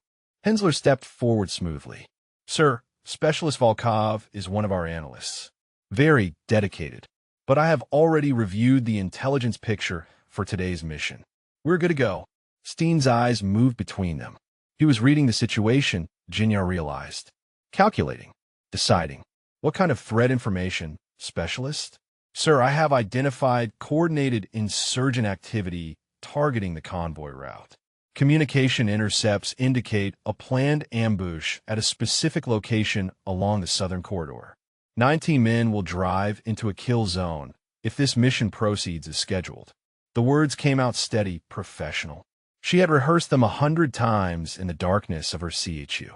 Hensler stepped forward smoothly. Sir, Specialist Volkov is one of our analysts. Very dedicated. But I have already reviewed the intelligence picture for today's mission. We're good to go. Steen's eyes moved between them. He was reading the situation, Jinya realized. Calculating. Deciding. What kind of threat information, Specialist? Sir, I have identified coordinated insurgent activity targeting the convoy route. Communication intercepts indicate a planned ambush at a specific location along the southern corridor. 19 men will drive into a kill zone if this mission proceeds as scheduled. The words came out steady, professional. She had rehearsed them 100 times in the darkness of her CHU.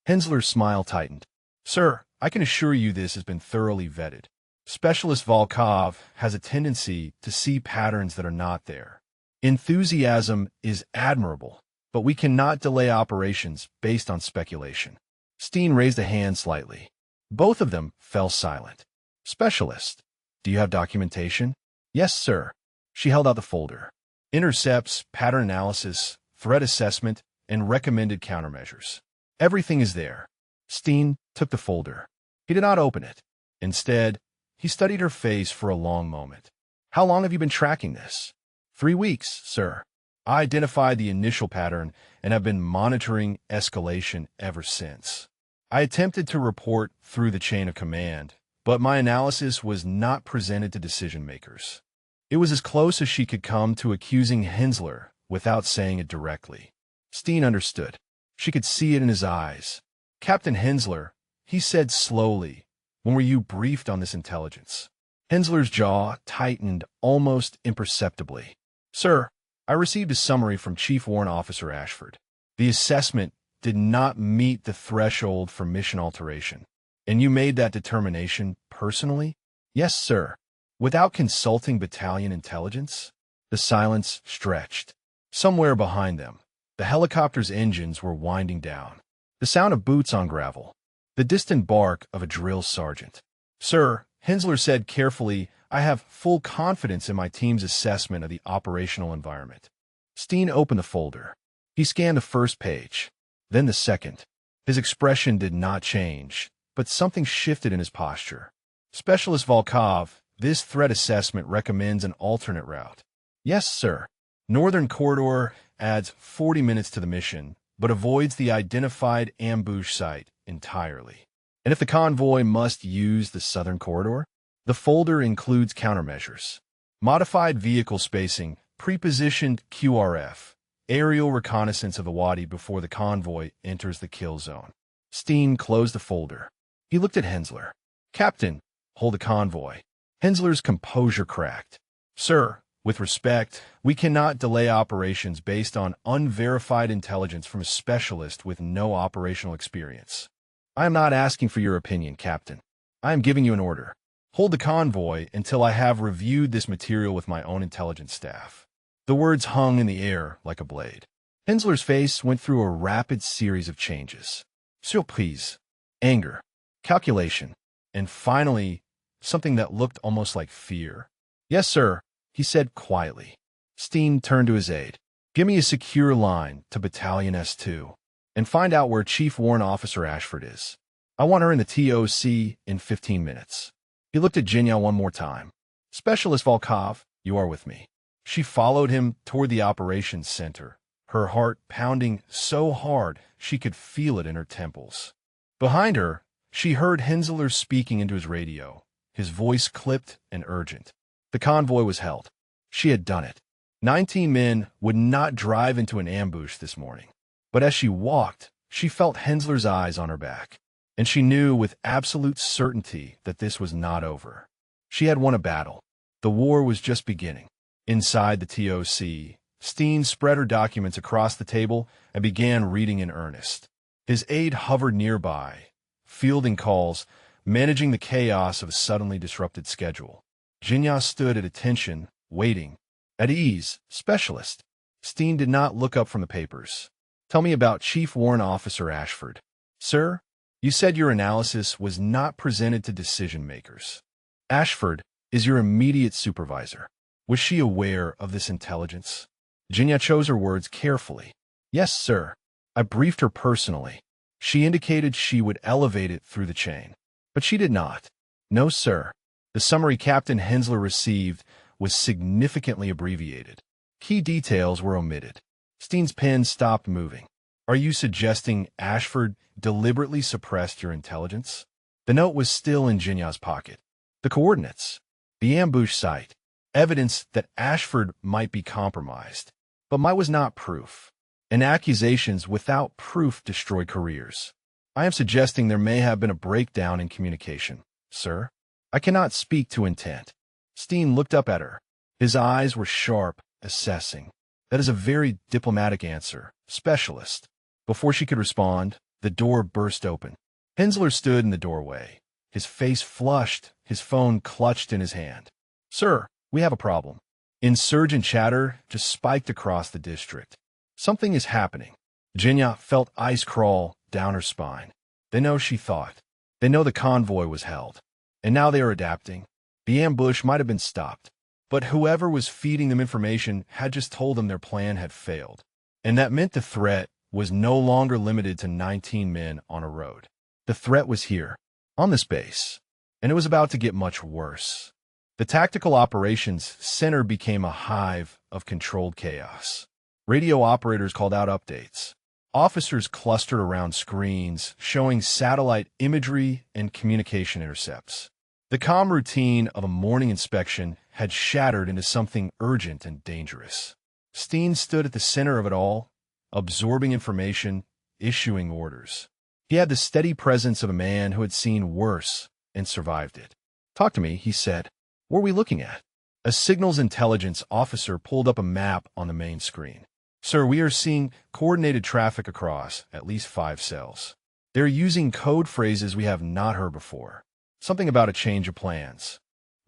Hensler's smile tightened. Sir, I can assure you this has been thoroughly vetted. Specialist Volkov has a tendency to see patterns that are not there. Enthusiasm is admirable, but we cannot delay operations based on speculation. Steen raised a hand slightly. Both of them fell silent. Specialist, do you have documentation? Yes, sir. She held out the folder. Intercepts, pattern analysis, threat assessment, and recommended countermeasures. Everything is there. Steen took the folder. He did not open it. Instead, he studied her face for a long moment. How long have you been tracking this? 3 weeks, sir. I identified the initial pattern and have been monitoring escalation ever since. I attempted to report through the chain of command, but my analysis was not presented to decision-makers. It was as close as she could come to accusing Hensler without saying it directly. Steen understood. She could see it in his eyes. Captain Hensler, he said slowly, when were you briefed on this intelligence? Hensler's jaw tightened almost imperceptibly. Sir, I received a summary from Chief Warrant Officer Ashford. The assessment did not meet the threshold for mission alteration. And you made that determination personally? Yes, sir. Without consulting battalion intelligence? The silence stretched. Somewhere behind them, the helicopter's engines were winding down. The sound of boots on gravel. The distant bark of a drill sergeant. Sir, Hensler said carefully, I have full confidence in my team's assessment of the operational environment. Steen opened the folder. He scanned the first page, then the second. His expression did not change, but something shifted in his posture. Specialist Volkov, this threat assessment recommends an alternate route. Yes, sir. Northern Corridor adds 40 minutes to the mission, but avoids the identified ambush site entirely. And if the convoy must use the Southern Corridor, the folder includes countermeasures. Modified vehicle spacing, prepositioned QRF, aerial reconnaissance of the Wadi before the convoy enters the kill zone. Steen closed the folder. He looked at Hensler. Captain, hold the convoy. Hensler's composure cracked. Sir, with respect, we cannot delay operations based on unverified intelligence from a specialist with no operational experience. I am not asking for your opinion, Captain. I am giving you an order. Hold the convoy until I have reviewed this material with my own intelligence staff. The words hung in the air like a blade. Hensler's face went through a rapid series of changes. Surprise, anger, calculation, and finally, something that looked almost like fear. Yes, sir, he said quietly. Steen turned to his aide. Give me a secure line to Battalion S2 and find out where Chief Warrant Officer Ashford is. I want her in the TOC in 15 minutes. He looked at Jinya one more time. Specialist Volkov, you are with me. She followed him toward the operations center, her heart pounding so hard she could feel it in her temples. Behind her, she heard Hensler speaking into his radio, his voice clipped and urgent. The convoy was held. She had done it. 19 men would not drive into an ambush this morning. But as she walked, she felt Hensler's eyes on her back, and she knew with absolute certainty that this was not over. She had won a battle. The war was just beginning. Inside the TOC, Steen spread her documents across the table and began reading in earnest. His aide hovered nearby, fielding calls, managing the chaos of a suddenly disrupted schedule. Jinya stood at attention, waiting. At ease, specialist. Steen did not look up from the papers. Tell me about Chief Warrant Officer Ashford. Sir, you said your analysis was not presented to decision-makers. Ashford is your immediate supervisor. Was she aware of this intelligence? Jinya chose her words carefully. Yes, sir. I briefed her personally. She indicated she would elevate it through the chain. But she did not. No, sir. The summary Captain Hensler received was significantly abbreviated. Key details were omitted. Steen's pen stopped moving. Are you suggesting Ashford deliberately suppressed your intelligence? The note was still in Jinya's pocket. The coordinates, the ambush site, evidence that Ashford might be compromised. But might was not proof. And accusations without proof destroy careers. I am suggesting there may have been a breakdown in communication, sir. I cannot speak to intent. Steen looked up at her. His eyes were sharp, assessing. That is a very diplomatic answer, specialist. Before she could respond, the door burst open. Hensler stood in the doorway, his face flushed, his phone clutched in his hand. Sir, we have a problem. Insurgent chatter just spiked across the district. Something is happening. Jinya felt ice crawl down her spine. They know she thought. They know the convoy was held. And now they are adapting. The ambush might have been stopped. But whoever was feeding them information had just told them their plan had failed. And that meant the threat was no longer limited to 19 men on a road. The threat was here, on this base. And it was about to get much worse. The tactical operations center became a hive of controlled chaos. Radio operators called out updates. Officers clustered around screens, showing satellite imagery and communication intercepts. The calm routine of a morning inspection had shattered into something urgent and dangerous. Steen stood at the center of it all, absorbing information, issuing orders. He had the steady presence of a man who had seen worse and survived it. Talk to me, he said. What are we looking at? A signals intelligence officer pulled up a map on the main screen. Sir, we are seeing coordinated traffic across at least 5 cells. They're using code phrases we have not heard before. Something about a change of plans.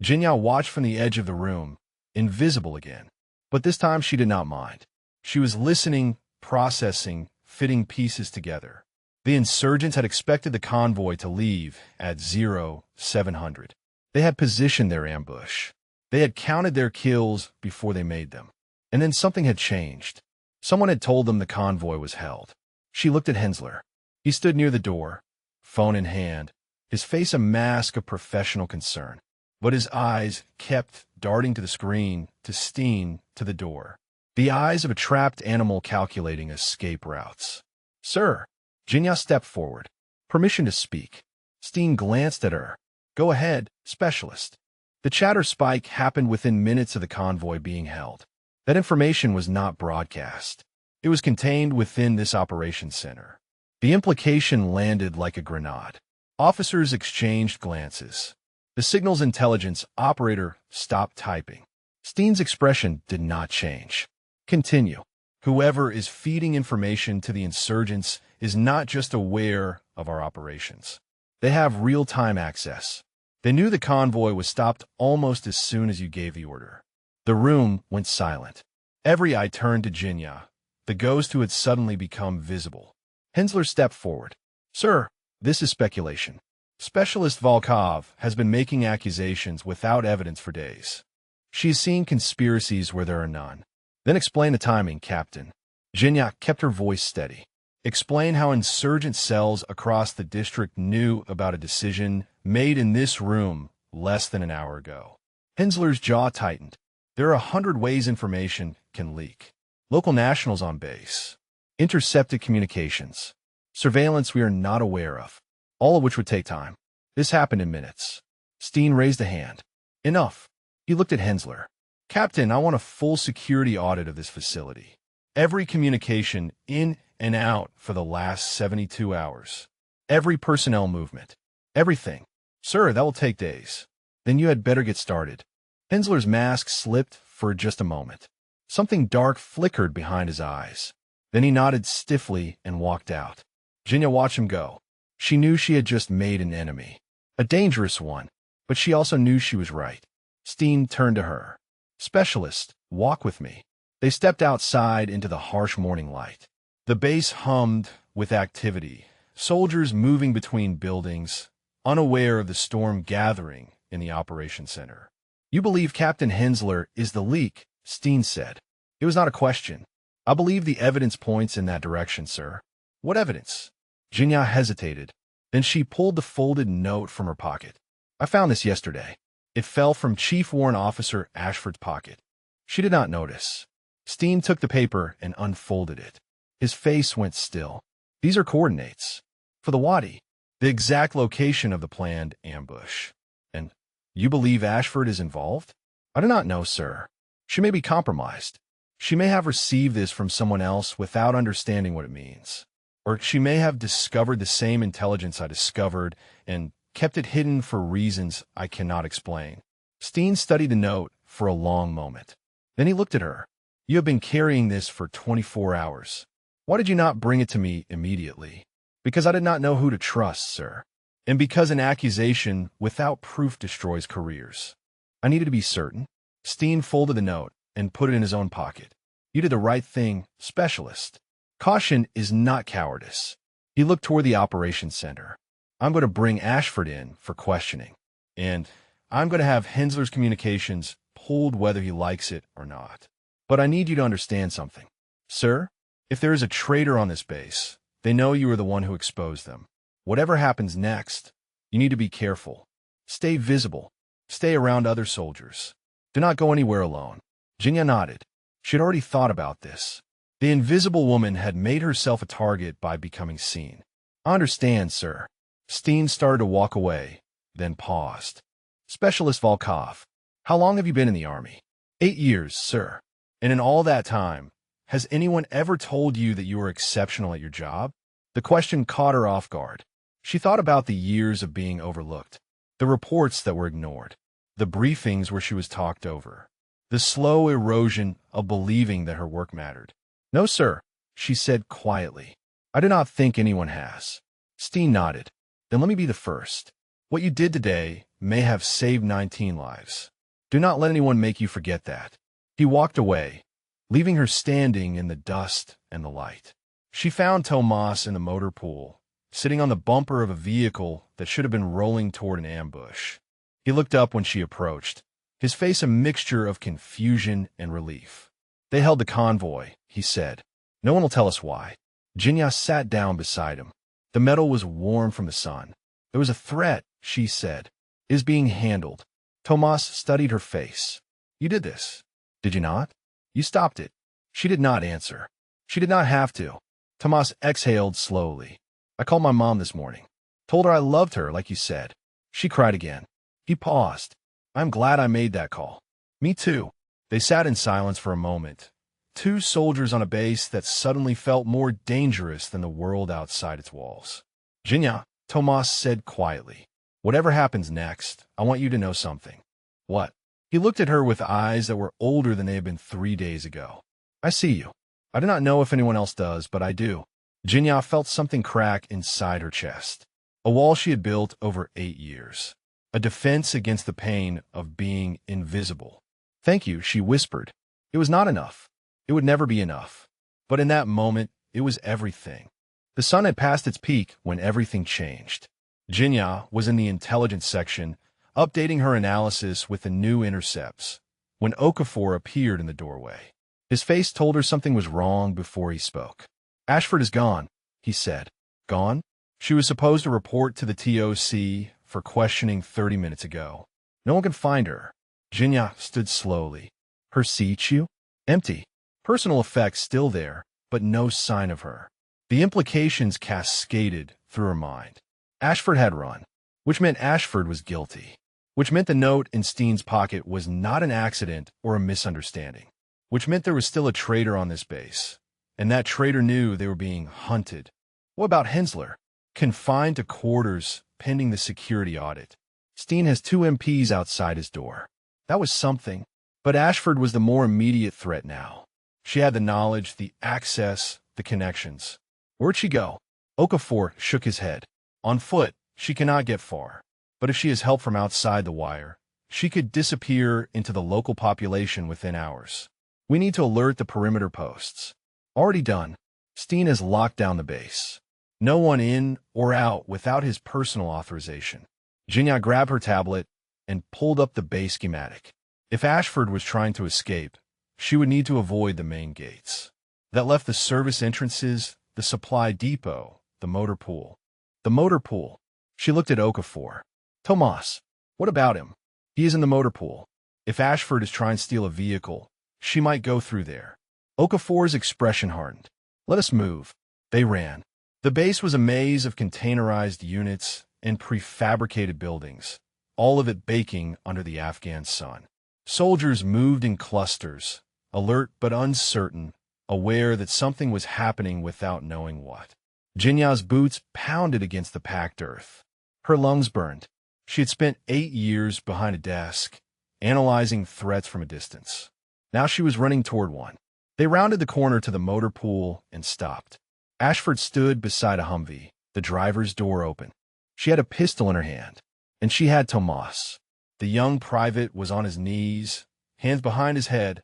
Jinya watched from the edge of the room, invisible again. But this time she did not mind. She was listening, processing, fitting pieces together. The insurgents had expected the convoy to leave at 0700. They had positioned their ambush. They had counted their kills before they made them. And then something had changed. Someone had told them the convoy was held. She looked at Hensler. He stood near the door, phone in hand, his face a mask of professional concern. But his eyes kept darting to the screen, to Steen, to the door. The eyes of a trapped animal calculating escape routes. "Sir." Jinya stepped forward. "Permission to speak." Steen glanced at her. "Go ahead, specialist." The chatter spike happened within minutes of the convoy being held. That information was not broadcast. It was contained within this operations center. The implication landed like a grenade. Officers exchanged glances. The signal's intelligence operator stopped typing. Steen's expression did not change. "Continue. Whoever is feeding information to the insurgents is not just aware of our operations. They have real-time access. They knew the convoy was stopped almost as soon as you gave the order." The room went silent. Every eye turned to Jinya, the ghost who had suddenly become visible. Hensler stepped forward. "Sir, this is speculation. Specialist Volkov has been making accusations without evidence for days. She has seen conspiracies where there are none." "Then explain the timing, Captain." Jinya kept her voice steady. "Explain how insurgent cells across the district knew about a decision made in this room less than an hour ago." Hensler's jaw tightened. "There are 100 ways information can leak. Local nationals on base. Intercepted communications. Surveillance we are not aware of. All of which would take time. This happened in minutes." Steen raised a hand. "Enough." He looked at Hensler. "Captain, I want a full security audit of this facility. Every communication in and out for the last 72 hours. Every personnel movement. Everything." "Sir, that will take days." "Then you had better get started." Hensler's mask slipped for just a moment. Something dark flickered behind his eyes. Then he nodded stiffly and walked out. Jinya watched him go. She knew she had just made an enemy. A dangerous one, but she also knew she was right. Steen turned to her. "Specialist, walk with me." They stepped outside into the harsh morning light. The base hummed with activity, soldiers moving between buildings, unaware of the storm gathering in the operations center. "You believe Captain Hensler is the leak," Steen said. It was not a question. "I believe the evidence points in that direction, sir." "What evidence?" Jinya hesitated. Then she pulled the folded note from her pocket. "I found this yesterday." It fell from Chief Warrant Officer Ashford's pocket. She did not notice. Steen took the paper and unfolded it. His face went still. "These are coordinates. For the Wadi. The exact location of the planned ambush." "And you believe Ashford is involved?" "I do not know, sir. She may be compromised. She may have received this from someone else without understanding what it means. Or she may have discovered the same intelligence I discovered and kept it hidden for reasons I cannot explain." Steen studied the note for a long moment. Then he looked at her. "You have been carrying this for 24 hours. Why did you not bring it to me immediately?" "Because I did not know who to trust, sir. And because an accusation without proof destroys careers. I needed to be certain." Steen folded the note and put it in his own pocket. "You did the right thing, specialist. Caution is not cowardice." He looked toward the operations center. "I'm going to bring Ashford in for questioning. And I'm going to have Hensler's communications pulled whether he likes it or not. But I need you to understand something. Sir, if there is a traitor on this base, they know you are the one who exposed them. Whatever happens next, you need to be careful. Stay visible. Stay around other soldiers. Do not go anywhere alone." Jinya nodded. She had already thought about this. The invisible woman had made herself a target by becoming seen. "I understand, sir." Steen started to walk away, then paused. "Specialist Volkov, how long have you been in the Army?" 8 years, sir. And in all that time, has anyone ever told you that you are exceptional at your job?" The question caught her off guard. She thought about the years of being overlooked, the reports that were ignored, the briefings where she was talked over, the slow erosion of believing that her work mattered. "No, sir," she said quietly. "I do not think anyone has." Steen nodded. "Then let me be the first. What you did today may have saved 19 lives. Do not let anyone make you forget that." He walked away, leaving her standing in the dust and the light. She found Tomas in the motor pool, sitting on the bumper of a vehicle that should have been rolling toward an ambush. He looked up when she approached, his face a mixture of confusion and relief. "They held the convoy," he said. "No one will tell us why." Jinya sat down beside him. The metal was warm from the sun. "There was a threat," she said. "It is being handled." Tomas studied her face. "You did this, did you not? You stopped it." She did not answer. She did not have to. Tomas exhaled slowly. "I called my mom this morning. Told her I loved her, like you said." She cried again. He paused. "I'm glad I made that call." "Me too." They sat in silence for a moment. Two soldiers on a base that suddenly felt more dangerous than the world outside its walls. "Jinya," Tomas said quietly, "whatever happens next, I want you to know something." "What?" He looked at her with eyes that were older than they had been 3 days ago. "I see you. I do not know if anyone else does, but I do." Jinya felt something crack inside her chest. A wall she had built over 8 years. A defense against the pain of being invisible. "Thank you," she whispered. It was not enough. It would never be enough. But in that moment, it was everything. The sun had passed its peak when everything changed. Jinya was in the intelligence section, updating her analysis with the new intercepts, when Okafor appeared in the doorway. His face told her something was wrong before he spoke. "Ashford is gone," he said. "Gone?" She was supposed to report to the TOC for questioning 30 minutes ago. "No one can find her." Jinya stood slowly. "Her CHU? Empty. Personal effects still there, but no sign of her." The implications cascaded through her mind. Ashford had run, which meant Ashford was guilty, which meant the note in Steen's pocket was not an accident or a misunderstanding, which meant there was still a traitor on this base, and that traitor knew they were being hunted. What about Hensler? Confined to quarters pending the security audit. Steen has 2 MPs outside his door. That was something, but Ashford was the more immediate threat now. She had the knowledge, the access, the connections. Where'd she go? Okafor shook his head. On foot, she cannot get far. But if she has help from outside the wire, she could disappear into the local population within hours. We need to alert the perimeter posts. Already done. Steen has locked down the base. No one in or out without his personal authorization. Jinya grabbed her tablet and pulled up the base schematic. If Ashford was trying to escape, she would need to avoid the main gates. That left the service entrances, the supply depot, the motor pool. The motor pool. She looked at Okafor. "Tomas, what about him?" "He is in the motor pool. If Ashford is trying to steal a vehicle, she might go through there." Okafor's expression hardened. "Let us move." They ran. The base was a maze of containerized units and prefabricated buildings, all of it baking under the Afghan sun. Soldiers moved in clusters, alert but uncertain, aware that something was happening without knowing what. Jinya's boots pounded against the packed earth. Her lungs burned. She had spent 8 years behind a desk, analyzing threats from a distance. Now she was running toward one. They rounded the corner to the motor pool and stopped. Ashford stood beside a Humvee, the driver's door open. She had a pistol in her hand, and she had Tomas. The young private was on his knees, hands behind his head,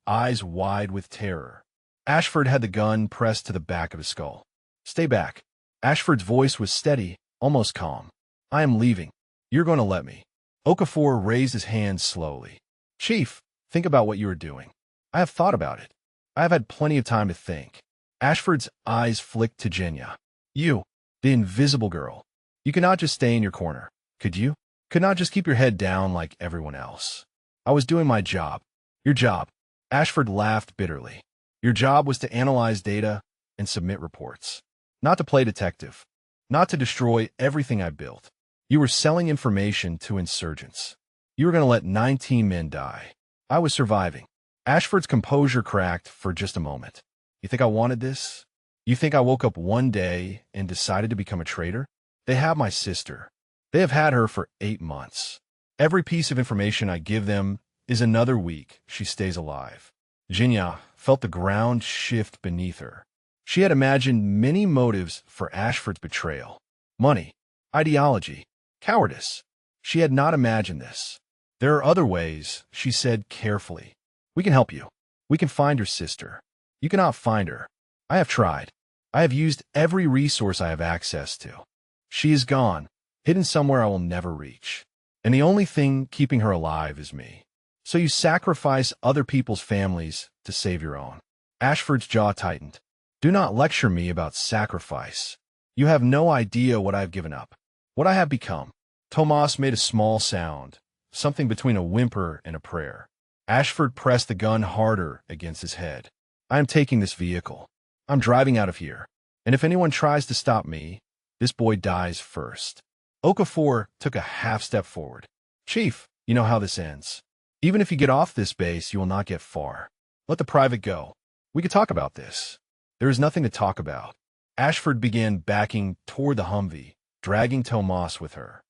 eyes wide with terror. Ashford had the gun pressed to the back of his skull. "Stay back." Ashford's voice was steady, almost calm. "I am leaving. You're going to let me." Okafor raised his hand slowly. "Chief, think about what you are doing." "I have thought about it. I have had plenty of time to think." Ashford's eyes flicked to Jinya. "You, the invisible girl. You cannot just stay in your corner, could you? Could not just keep your head down like everyone else." "I was doing my job." "Your job?" Ashford laughed bitterly. "Your job was to analyze data and submit reports. Not to play detective. Not to destroy everything I built. You were selling information to insurgents. You were going to let 19 men die. I was surviving." Ashford's composure cracked for just a moment. "You think I wanted this? You think I woke up one day and decided to become a traitor? They have my sister. They have had her for 8 months. Every piece of information I give them is another week she stays alive." Jinya felt the ground shift beneath her. She had imagined many motives for Ashford's betrayal. Money, ideology, cowardice. She had not imagined this. "There are other ways," she said carefully. "We can help you. We can find your sister. You cannot find her. I have tried. I have used every resource I have access to. She is gone, hidden somewhere I will never reach. And the only thing keeping her alive is me. So you sacrifice other people's families to save your own. Ashford's jaw tightened. Do not lecture me about sacrifice. You have no idea what I have given up, what I have become. Tomas made a small sound, something between a whimper and a prayer. Ashford pressed the gun harder against his head. I am taking this vehicle. I'm driving out of here. And if anyone tries to stop me, this boy dies first. Okafor took a half step forward. Chief, you know how this ends. Even if you get off this base, you will not get far. Let the private go. We could talk about this. There is nothing to talk about. Ashford began backing toward the Humvee, dragging Tomas with her.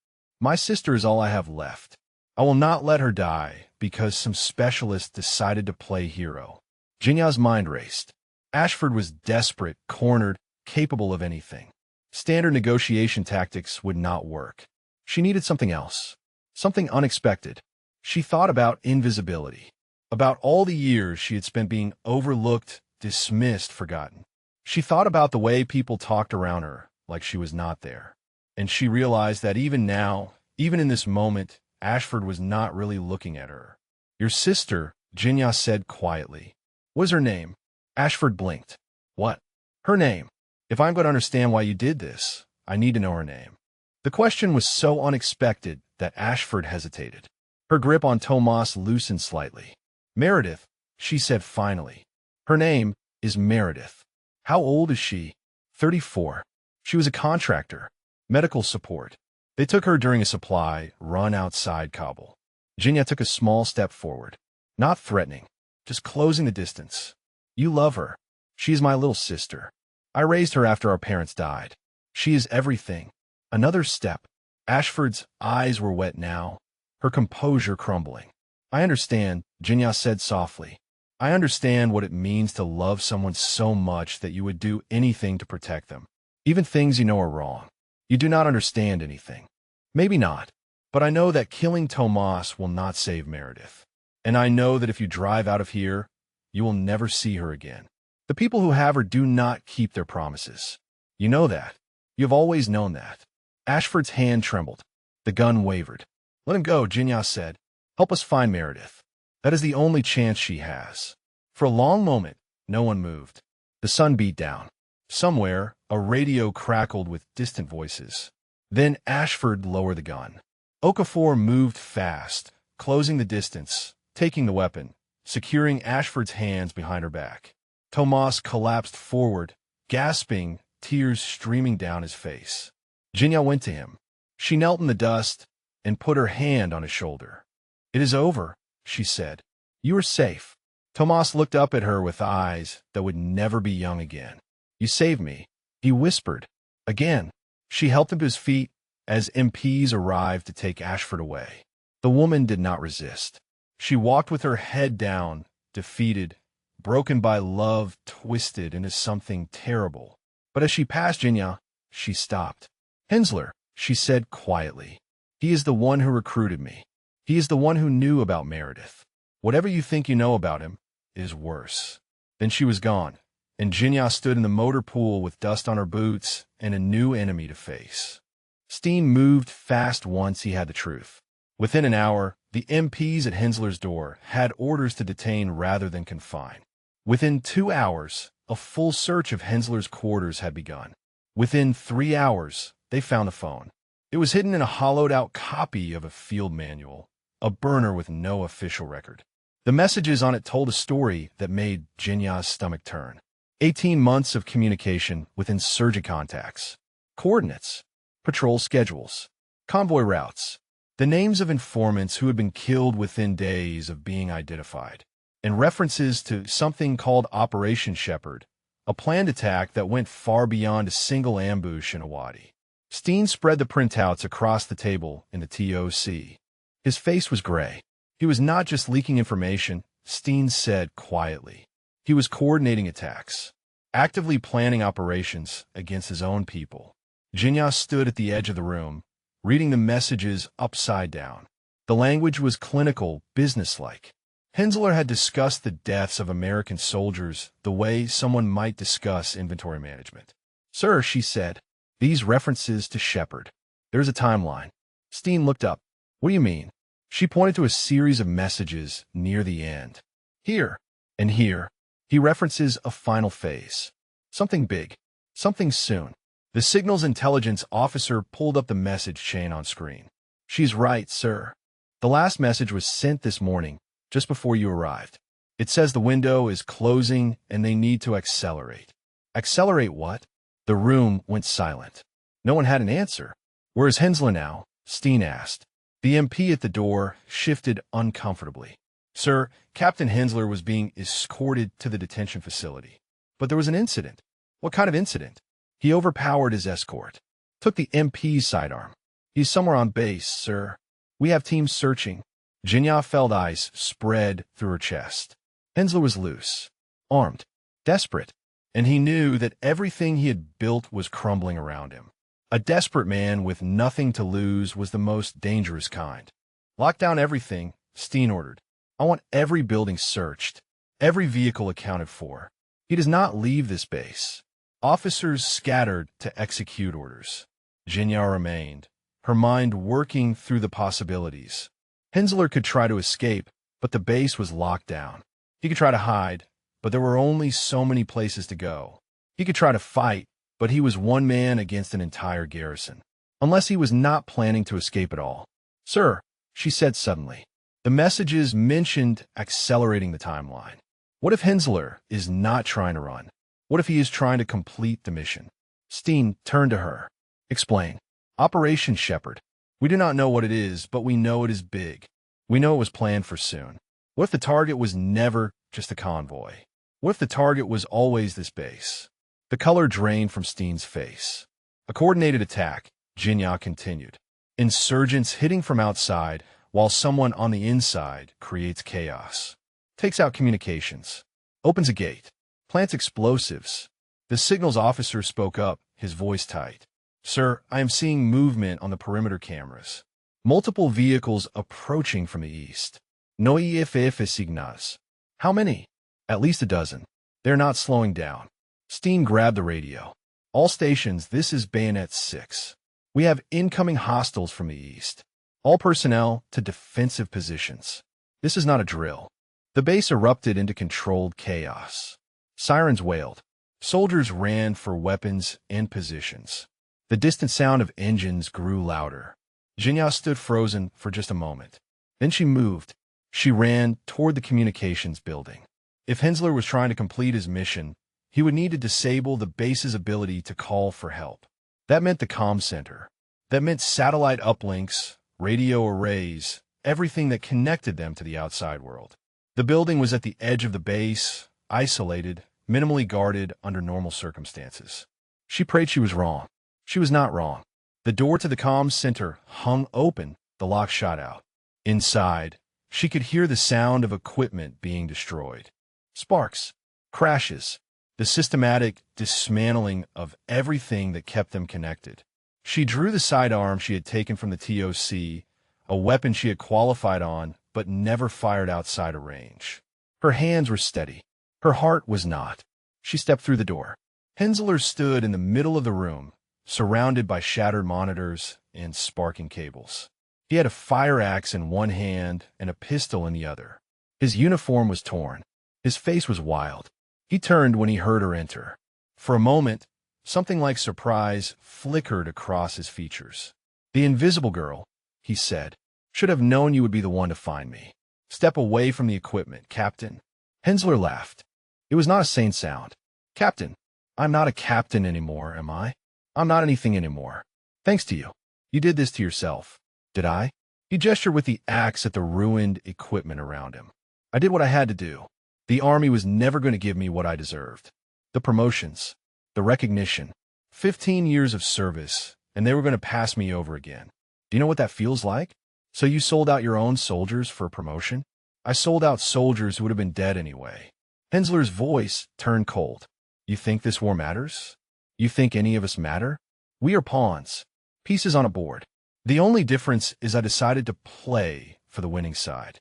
My sister is all I have left. I will not let her die because some specialist decided to play hero. Jinya's mind raced. Ashford was desperate, cornered, capable of anything. Standard negotiation tactics would not work. She needed something else, something unexpected. She thought about invisibility, about all the years she had spent being overlooked, dismissed, forgotten. She thought about the way people talked around her like she was not there. And she realized that even now, even in this moment, Ashford was not really looking at her. Your sister, Jinya said quietly. What is her name? Ashford blinked. What? Her name. If I'm going to understand why you did this, I need to know her name. The question was so unexpected that Ashford hesitated. Her grip on Tomas loosened slightly. Meredith, she said finally. Her name is Meredith. How old is she? 34. She was a contractor. Medical support. They took her during a supply run outside Kabul. Jinya took a small step forward. Not threatening, just closing the distance. You love her. She is my little sister. I raised her after our parents died. She is everything. Another step. Ashford's eyes were wet now, her composure crumbling. I understand, Jinya said softly. I understand what it means to love someone so much that you would do anything to protect them, even things you know are wrong. You do not understand anything. Maybe not, but I know that killing Tomas will not save Meredith. And I know that if you drive out of here, you will never see her again. The people who have her do not keep their promises. You know that. You have always known that. Ashford's hand trembled. The gun wavered. Let him go, Jinya said. Help us find Meredith. That is the only chance she has. For a long moment, no one moved. The sun beat down. Somewhere, a radio crackled with distant voices. Then Ashford lowered the gun. Okafor moved fast, closing the distance, taking the weapon, securing Ashford's hands behind her back. Tomas collapsed forward, gasping, tears streaming down his face. Jinya went to him. She knelt in the dust and put her hand on his shoulder. It is over, she said. You are safe. Tomas looked up at her with eyes that would never be young again. You saved me, he whispered. Again. She helped him to his feet as MPs arrived to take Ashford away. The woman did not resist. She walked with her head down, defeated, broken by love, twisted into something terrible. But as she passed Jinya, she stopped. Hensler, she said quietly. He is the one who recruited me. He is the one who knew about Meredith. Whatever you think you know about him is worse. Then she was gone, and Jinya stood in the motor pool with dust on her boots and a new enemy to face. Steen moved fast once he had the truth. Within an hour, the MPs at Hensler's door had orders to detain rather than confine. Within 2 hours, a full search of Hensler's quarters had begun. Within 3 hours, they found the phone. It was hidden in a hollowed-out copy of a field manual, a burner with no official record. The messages on it told a story that made Jinya's stomach turn. 18 months of communication with insurgent contacts, coordinates, patrol schedules, convoy routes, the names of informants who had been killed within days of being identified, and references to something called Operation Shepherd, a planned attack that went far beyond a single ambush in a wadi. Steen spread the printouts across the table in the TOC. His face was gray. He was not just leaking information, Steen said quietly. He was coordinating attacks, actively planning operations against his own people. Jinya stood at the edge of the room, reading the messages upside down. The language was clinical, businesslike. Hensler had discussed the deaths of American soldiers the way someone might discuss inventory management. "Sir," she said, "these references to Shepard. There's a timeline." Steen looked up. "What do you mean?" She pointed to a series of messages near the end. "Here and here. He references a final phase. Something big. Something soon." The signals intelligence officer pulled up the message chain on screen. "She's right, sir. The last message was sent this morning, just before you arrived. It says the window is closing and they need to accelerate." "Accelerate what?" The room went silent. No one had an answer. "Where is Hensler now?" Steen asked. The MP at the door shifted uncomfortably. "Sir, Captain Hensler was being escorted to the detention facility. But there was an incident." "What kind of incident?" "He overpowered his escort. Took the MP's sidearm. He's somewhere on base, sir. We have teams searching." Jinya felt ice spread through her chest. Hensler was loose, armed, desperate, and he knew that everything he had built was crumbling around him. A desperate man with nothing to lose was the most dangerous kind. "Lock down everything," Steen ordered. "I want every building searched, every vehicle accounted for. He does not leave this base." Officers scattered to execute orders. Jinya remained, her mind working through the possibilities. Hensler could try to escape, but the base was locked down. He could try to hide, but there were only so many places to go. He could try to fight, but he was one man against an entire garrison. Unless he was not planning to escape at all. "Sir," she said suddenly, the messages mentioned accelerating the timeline. What if Hensler is not trying to run? What if he is trying to complete the mission? Steen turned to her. "Explain." "Operation Shepard. We do not know what it is, but we know it is big. We know it was planned for soon. What if the target was never just a convoy? What if the target was always this base?" The color drained from Steen's face. "A coordinated attack," Jinya continued. "Insurgents hitting from outside, while someone on the inside creates chaos. Takes out communications. Opens a gate. Plants explosives." The signals officer spoke up, his voice tight. "Sir, I am seeing movement on the perimeter cameras. Multiple vehicles approaching from the east. No EFF signals." "How many?" "At least a dozen. They're not slowing down." Steen grabbed the radio. "All stations, this is Bayonet 6. We have incoming hostiles from the east. All personnel to defensive positions. This is not a drill." The base erupted into controlled chaos. Sirens wailed. Soldiers ran for weapons and positions. The distant sound of engines grew louder. Jinya stood frozen for just a moment. Then she moved. She ran toward the communications building. If Hensler was trying to complete his mission, he would need to disable the base's ability to call for help. That meant the comm center. That meant satellite uplinks, radio arrays, everything that connected them to the outside world. The building was at the edge of the base, isolated, minimally guarded under normal circumstances. She prayed she was wrong. She was not wrong. The door to the comm center hung open, the lock shot out. Inside, she could hear the sound of equipment being destroyed. Sparks, crashes, the systematic dismantling of everything that kept them connected. She drew the sidearm she had taken from the TOC, a weapon she had qualified on but never fired outside of range. Her hands were steady. Her heart was not. She stepped through the door. Hensler stood in the middle of the room, surrounded by shattered monitors and sparking cables. He had a fire axe in one hand and a pistol in the other. His uniform was torn. His face was wild. He turned when he heard her enter. For a moment, something like surprise flickered across his features. "The Invisible Girl," he said, "should have known you would be the one to find me. Step away from the equipment, Captain." Hensler laughed. It was not a sane sound. "Captain, I'm not a captain anymore, am I? I'm not anything anymore. Thanks to you. You did this to yourself." "Did I?" He gestured with the axe at the ruined equipment around him. "I did what I had to do. The Army was never going to give me what I deserved. The promotions, the recognition, 15 years of service, and they were going to pass me over again. Do you know what that feels like? So you sold out your own soldiers for a promotion?" "I sold out soldiers who would have been dead anyway." Hensler's voice turned cold. "You think this war matters? You think any of us matter? We are pawns, pieces on a board. The only difference is I decided to play for the winning side."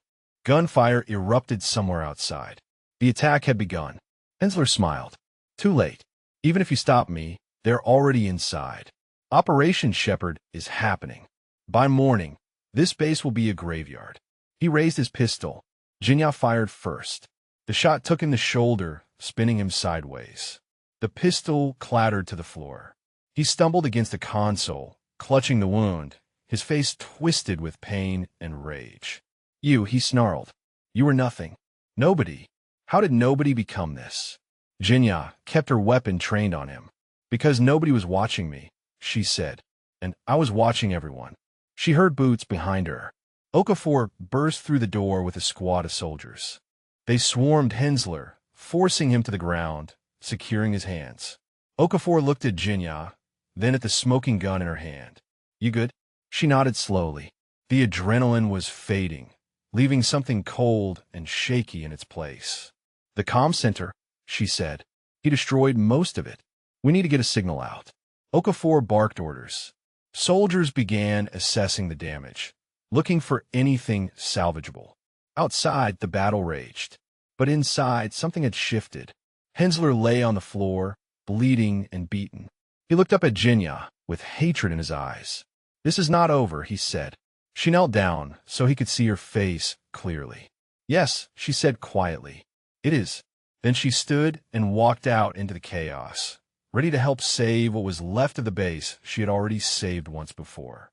Gunfire erupted somewhere outside. The attack had begun. Hensler smiled. Too late. Even if you stop me, they're already inside. Operation Shepherd is happening. By morning, this base will be a graveyard. He raised his pistol. Jinya fired first. The shot took in the shoulder, spinning him sideways. The pistol clattered to the floor. He stumbled against a console, clutching the wound, his face twisted with pain and rage. He snarled. You were nothing. Nobody. How did nobody become this? Jinya kept her weapon trained on him. Because nobody was watching me, she said. And I was watching everyone. She heard boots behind her. Okafor burst through the door with a squad of soldiers. They swarmed Hensler, forcing him to the ground, securing his hands. Okafor looked at Jinya, then at the smoking gun in her hand. You good? She nodded slowly. The adrenaline was fading, leaving something cold and shaky in its place. The comm center, she said. He destroyed most of it. We need to get a signal out. Okafor barked orders. Soldiers began assessing the damage, looking for anything salvageable. Outside, the battle raged. But inside, something had shifted. Hensler lay on the floor, bleeding and beaten. He looked up at Jinya, with hatred in his eyes. This is not over, he said. She knelt down, so he could see her face clearly. Yes, she said quietly. It is. Then she stood and walked out into the chaos, ready to help save what was left of the base she had already saved once before.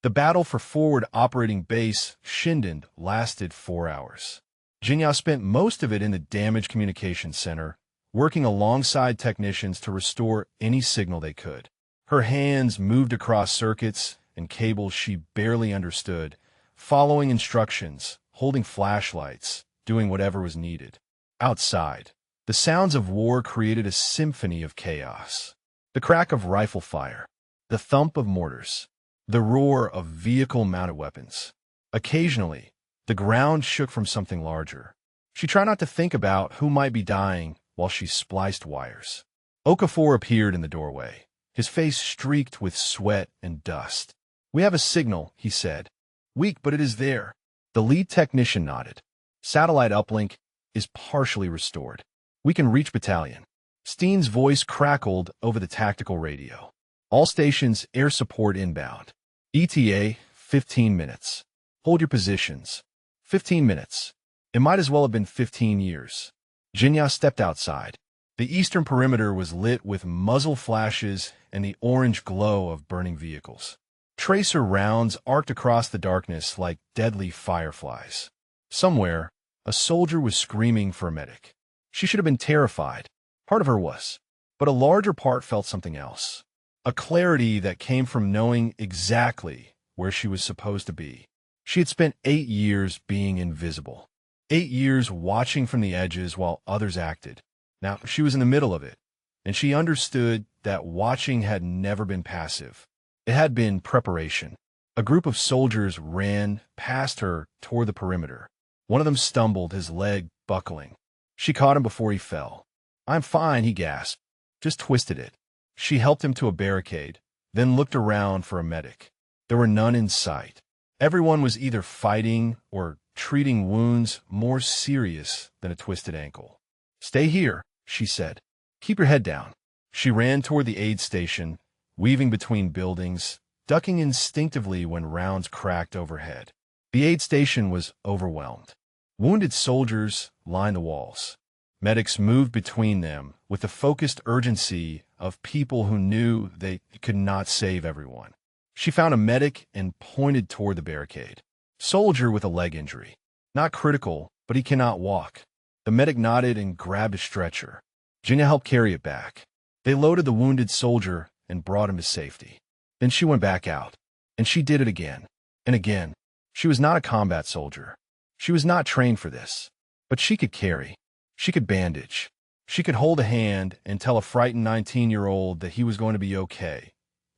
The battle for forward operating base Shinden lasted 4 hours. Jinya spent most of it in the damaged communications center, working alongside technicians to restore any signal they could. Her hands moved across circuits and cables she barely understood, following instructions, holding flashlights, doing whatever was needed. Outside, the sounds of war created a symphony of chaos. The crack of rifle fire, the thump of mortars, the roar of vehicle-mounted weapons. Occasionally, the ground shook from something larger. She tried not to think about who might be dying while she spliced wires. Okafor appeared in the doorway, his face streaked with sweat and dust. We have a signal, he said. Weak, but it is there. The lead technician nodded. Satellite uplink is partially restored. We can reach battalion. Steen's voice crackled over the tactical radio. All stations, air support inbound. ETA, 15 minutes. Hold your positions. 15 minutes. It might as well have been 15 years. Jinya stepped outside. The eastern perimeter was lit with muzzle flashes and the orange glow of burning vehicles. Tracer rounds arced across the darkness like deadly fireflies. Somewhere, a soldier was screaming for a medic. She should have been terrified. Part of her was. But a larger part felt something else. A clarity that came from knowing exactly where she was supposed to be. She had spent 8 years being invisible. 8 years watching from the edges while others acted. Now, she was in the middle of it, and she understood that watching had never been passive. It had been preparation. A group of soldiers ran past her toward the perimeter. One of them stumbled, his leg buckling. She caught him before he fell. I'm fine, he gasped. Just twisted it. She helped him to a barricade, then looked around for a medic. There were none in sight. Everyone was either fighting or treating wounds more serious than a twisted ankle. Stay here, she said. Keep your head down. She ran toward the aid station, weaving between buildings, ducking instinctively when rounds cracked overhead. The aid station was overwhelmed. Wounded soldiers lined the walls. Medics moved between them with the focused urgency of people who knew they could not save everyone. She found a medic and pointed toward the barricade. Soldier with a leg injury. Not critical, but he cannot walk. The medic nodded and grabbed a stretcher. Jinya helped carry it back. They loaded the wounded soldier and brought him to safety. Then she went back out, and she did it again and again. She was not a combat soldier. She was not trained for this, but she could carry. She could bandage. She could hold a hand and tell a frightened 19-year-old that he was going to be okay,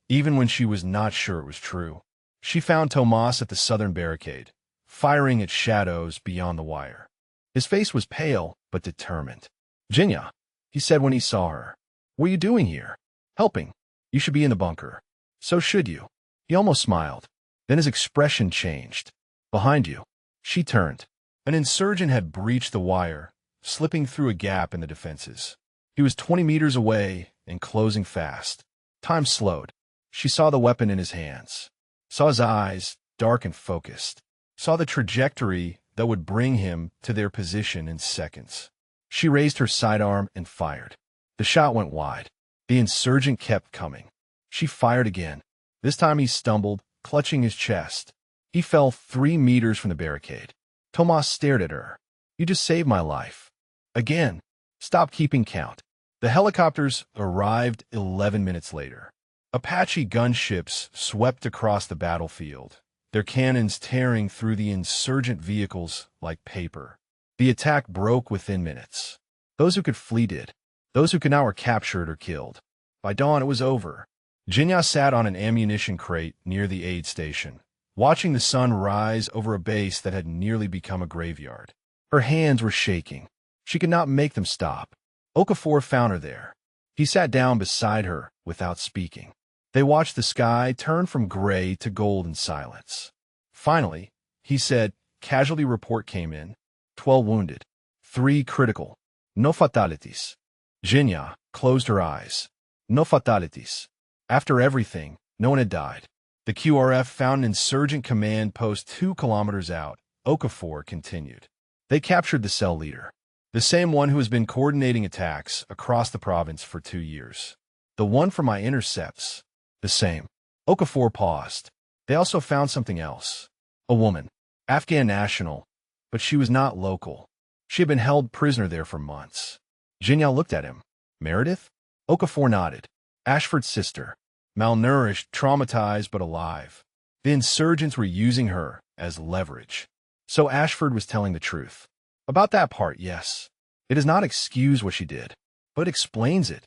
even when she was not sure it was true. She found Tomas at the southern barricade, firing at shadows beyond the wire. His face was pale but determined. Jinya, he said when he saw her. What are you doing here? Helping. You should be in the bunker. So should you. He almost smiled. Then his expression changed. Behind you. She turned. An insurgent had breached the wire, slipping through a gap in the defenses. He was 20 meters away and closing fast. Time slowed. She saw the weapon in his hands, saw his eyes, dark and focused, saw the trajectory that would bring him to their position in seconds. She raised her sidearm and fired. The shot went wide. The insurgent kept coming. She fired again. This time he stumbled, clutching his chest. He fell 3 meters from the barricade. Tomas stared at her. "You just saved my life." Again. Stop keeping count. The helicopters arrived 11 minutes later. Apache gunships swept across the battlefield, their cannons tearing through the insurgent vehicles like paper. The attack broke within minutes. Those who could flee did. Those who could not were captured or killed. By dawn, it was over. Jinya sat on an ammunition crate near the aid station, watching the sun rise over a base that had nearly become a graveyard. Her hands were shaking. She could not make them stop. Okafor found her there. He sat down beside her without speaking. They watched the sky turn from gray to gold in silence. Finally, he said, "Casualty report came in. 12 wounded. 3 critical. No fatalities." Jinya closed her eyes. No fatalities. After everything, no one had died. The QRF found an insurgent command post 2 kilometers out. Okafor continued. They captured the cell leader, the same one who has been coordinating attacks across the province for 2 years. The one for my intercepts. The same. Okafor paused. They also found something else. A woman. Afghan national. But she was not local. She had been held prisoner there for months. Jinya looked at him. Meredith? Okafor nodded. Ashford's sister. Malnourished, traumatized, but alive. The insurgents were using her as leverage. So Ashford was telling the truth. About that part, yes. It does not excuse what she did, but explains it.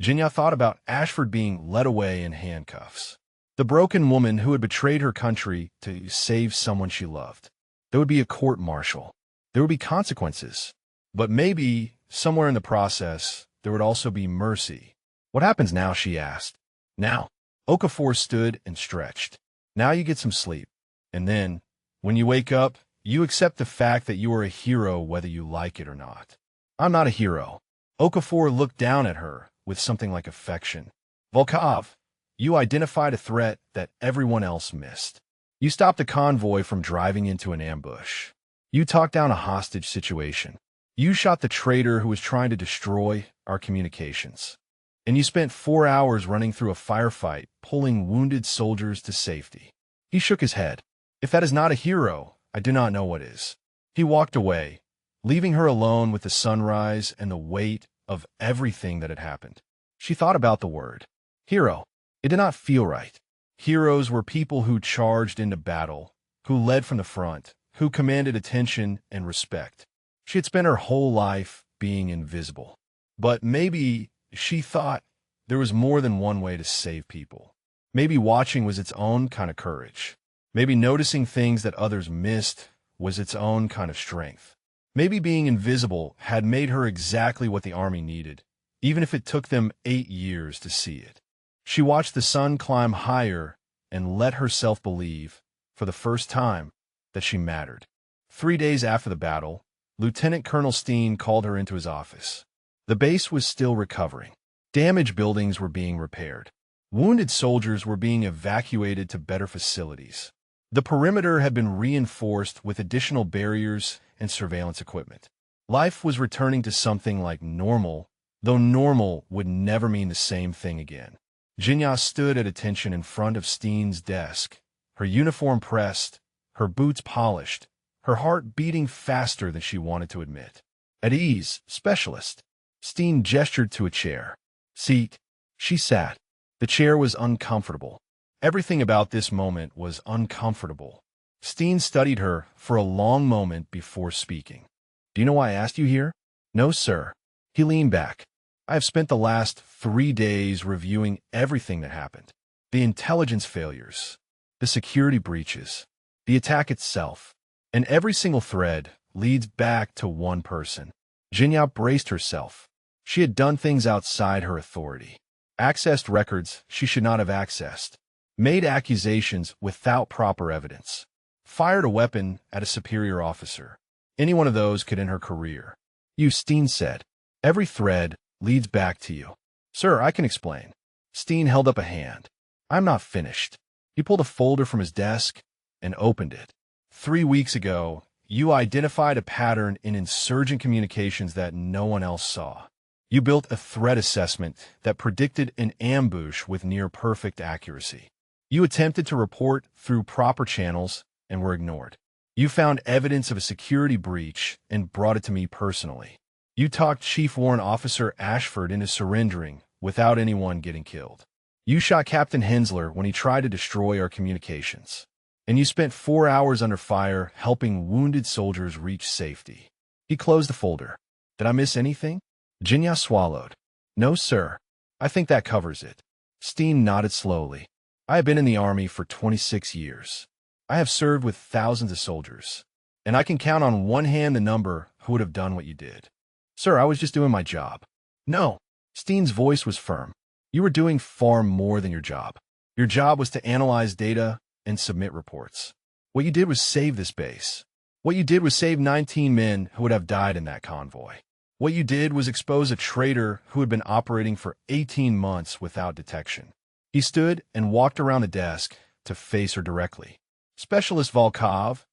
Jinya thought about Ashford being led away in handcuffs. The broken woman who had betrayed her country to save someone she loved. There would be a court-martial. There would be consequences. But maybe, somewhere in the process, there would also be mercy. What happens now, she asked. Now. Okafor stood and stretched. Now you get some sleep. And then, when you wake up, you accept the fact that you are a hero whether you like it or not. I'm not a hero. Okafor looked down at her with something like affection. Volkov, you identified a threat that everyone else missed. You stopped a convoy from driving into an ambush. You talked down a hostage situation. You shot the traitor who was trying to destroy our communications. And you spent 4 hours running through a firefight, pulling wounded soldiers to safety. He shook his head. If that is not a hero, I do not know what is. He walked away, leaving her alone with the sunrise and the weight of everything that had happened. She thought about the word. Hero. It did not feel right. Heroes were people who charged into battle, who led from the front, who commanded attention and respect. She had spent her whole life being invisible. But maybe, she thought, there was more than one way to save people. Maybe watching was its own kind of courage. Maybe noticing things that others missed was its own kind of strength. Maybe being invisible had made her exactly what the army needed, even if it took them 8 years to see it. She watched the sun climb higher and let herself believe, for the first time, that she mattered. 3 days after the battle, Lieutenant Colonel Steen called her into his office. The base was still recovering. Damaged buildings were being repaired. Wounded soldiers were being evacuated to better facilities. The perimeter had been reinforced with additional barriers and surveillance equipment. Life was returning to something like normal, though normal would never mean the same thing again. Jinya stood at attention in front of Steen's desk, her uniform pressed, her boots polished, her heart beating faster than she wanted to admit. At ease, specialist. Steen gestured to a chair. Seat. She sat. The chair was uncomfortable. Everything about this moment was uncomfortable. Steen studied her for a long moment before speaking. Do you know why I asked you here? No, sir. He leaned back. I have spent the last 3 days reviewing everything that happened. The intelligence failures, the security breaches, the attack itself, and every single thread leads back to one person. Jinya braced herself. She had done things outside her authority. Accessed records she should not have accessed. Made accusations without proper evidence. Fired a weapon at a superior officer. Any one of those could end her career. You, Steen said. Every thread leads back to you. Sir, I can explain. Steen held up a hand. I'm not finished. He pulled a folder from his desk and opened it. 3 weeks ago, you identified a pattern in insurgent communications that no one else saw. You built a threat assessment that predicted an ambush with near-perfect accuracy. You attempted to report through proper channels and were ignored. You found evidence of a security breach and brought it to me personally. You talked Chief Warrant Officer Ashford into surrendering without anyone getting killed. You shot Captain Hensler when he tried to destroy our communications. And you spent 4 hours under fire helping wounded soldiers reach safety. He closed the folder. Did I miss anything? Jinya swallowed. No, sir. I think that covers it. Steen nodded slowly. I have been in the army for 26 years. I have served with thousands of soldiers. And I can count on one hand the number who would have done what you did. Sir, I was just doing my job. No. Steen's voice was firm. You were doing far more than your job. Your job was to analyze data and submit reports. What you did was save this base. What you did was save 19 men who would have died in that convoy. What you did was expose a traitor who had been operating for 18 months without detection. He stood and walked around the desk to face her directly. Specialist Volkov,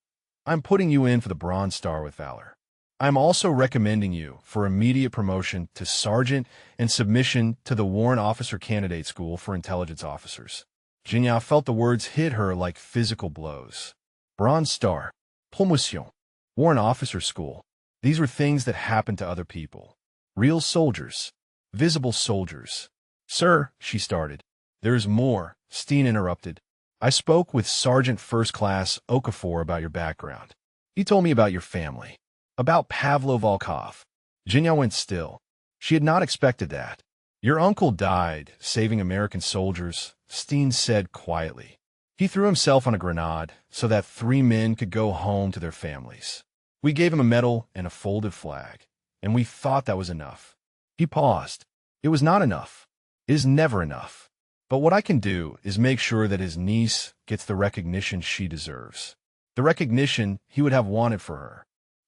I'm putting you in for the Bronze Star with Valor. I'm also recommending you for immediate promotion to sergeant and submission to the Warrant Officer Candidate School for Intelligence Officers. Jinya felt the words hit her like physical blows. Bronze Star, promotion, Warrant Officer School. These were things that happened to other people. Real soldiers. Visible soldiers. Sir, she started. There is more, Steen interrupted. I spoke with Sergeant First Class Okafor about your background. He told me about your family. About Pavlo Volkov. Jinya went still. She had not expected that. Your uncle died, saving American soldiers, Steen said quietly. He threw himself on a grenade so that 3 men could go home to their families. We gave him a medal and a folded flag, and we thought that was enough. He paused. It was not enough. It is never enough. But what I can do is make sure that his niece gets the recognition she deserves. The recognition he would have wanted for her.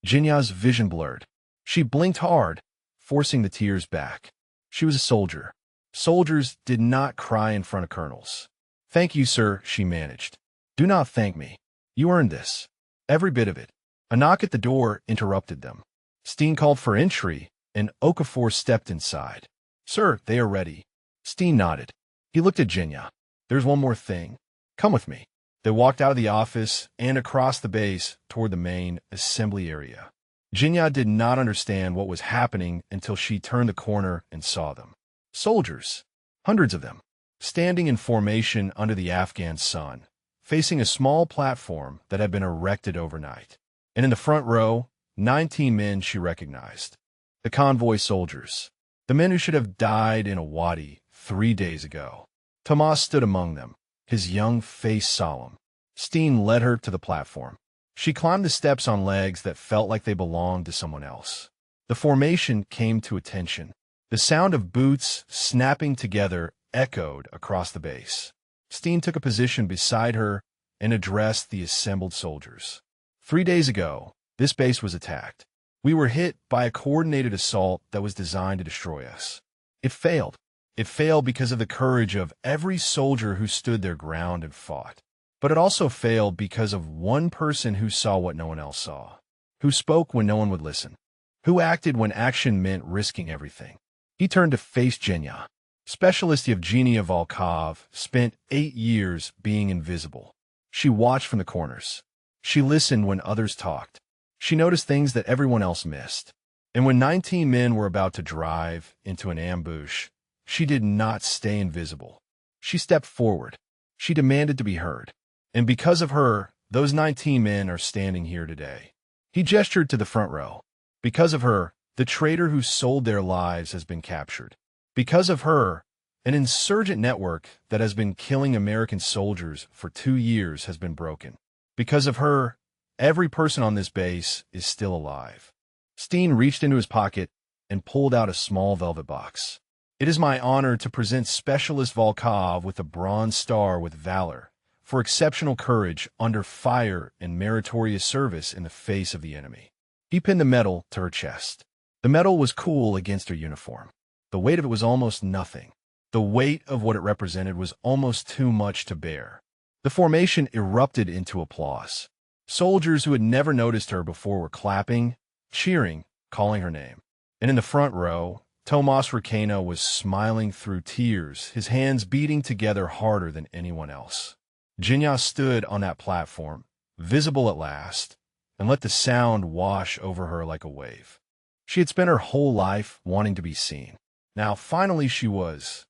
Jinya's vision blurred. She blinked hard, forcing the tears back. She was a soldier. Soldiers did not cry in front of colonels. Thank you, sir, she managed. Do not thank me. You earned this. Every bit of it. A knock at the door interrupted them. Steen called for entry, and Okafor stepped inside. Sir, they are ready. Steen nodded. He looked at Jinya. There's one more thing. Come with me. They walked out of the office and across the base toward the main assembly area. Jinya did not understand what was happening until she turned the corner and saw them. Soldiers, hundreds of them, standing in formation under the Afghan sun, facing a small platform that had been erected overnight. And in the front row, 19 men she recognized. The convoy soldiers, the men who should have died in a wadi 3 days ago. Tomas stood among them, his young face solemn. Steen led her to the platform. She climbed the steps on legs that felt like they belonged to someone else. The formation came to attention. The sound of boots snapping together echoed across the base. Steen took a position beside her and addressed the assembled soldiers. 3 days ago, this base was attacked. We were hit by a coordinated assault that was designed to destroy us. It failed. It failed because of the courage of every soldier who stood their ground and fought. But it also failed because of one person who saw what no one else saw, who spoke when no one would listen, who acted when action meant risking everything. He turned to face Jinya. Specialist Evgenia Volkov spent 8 years being invisible. She watched from the corners. She listened when others talked. She noticed things that everyone else missed. And when 19 men were about to drive into an ambush, she did not stay invisible. She stepped forward. She demanded to be heard. And because of her, those 19 men are standing here today. He gestured to the front row. Because of her, the traitor who sold their lives has been captured. Because of her, an insurgent network that has been killing American soldiers for 2 years has been broken. Because of her, every person on this base is still alive. Steen reached into his pocket and pulled out a small velvet box. It is my honor to present Specialist Volkov with a Bronze Star with Valor for exceptional courage under fire and meritorious service in the face of the enemy. He pinned the medal to her chest. The medal was cool against her uniform. The weight of it was almost nothing. The weight of what it represented was almost too much to bear. The formation erupted into applause. Soldiers who had never noticed her before were clapping, cheering, calling her name. And in the front row, Tomas Requena was smiling through tears, his hands beating together harder than anyone else. Jinya stood on that platform, visible at last, and let the sound wash over her like a wave. She had spent her whole life wanting to be seen. Now, finally, she was.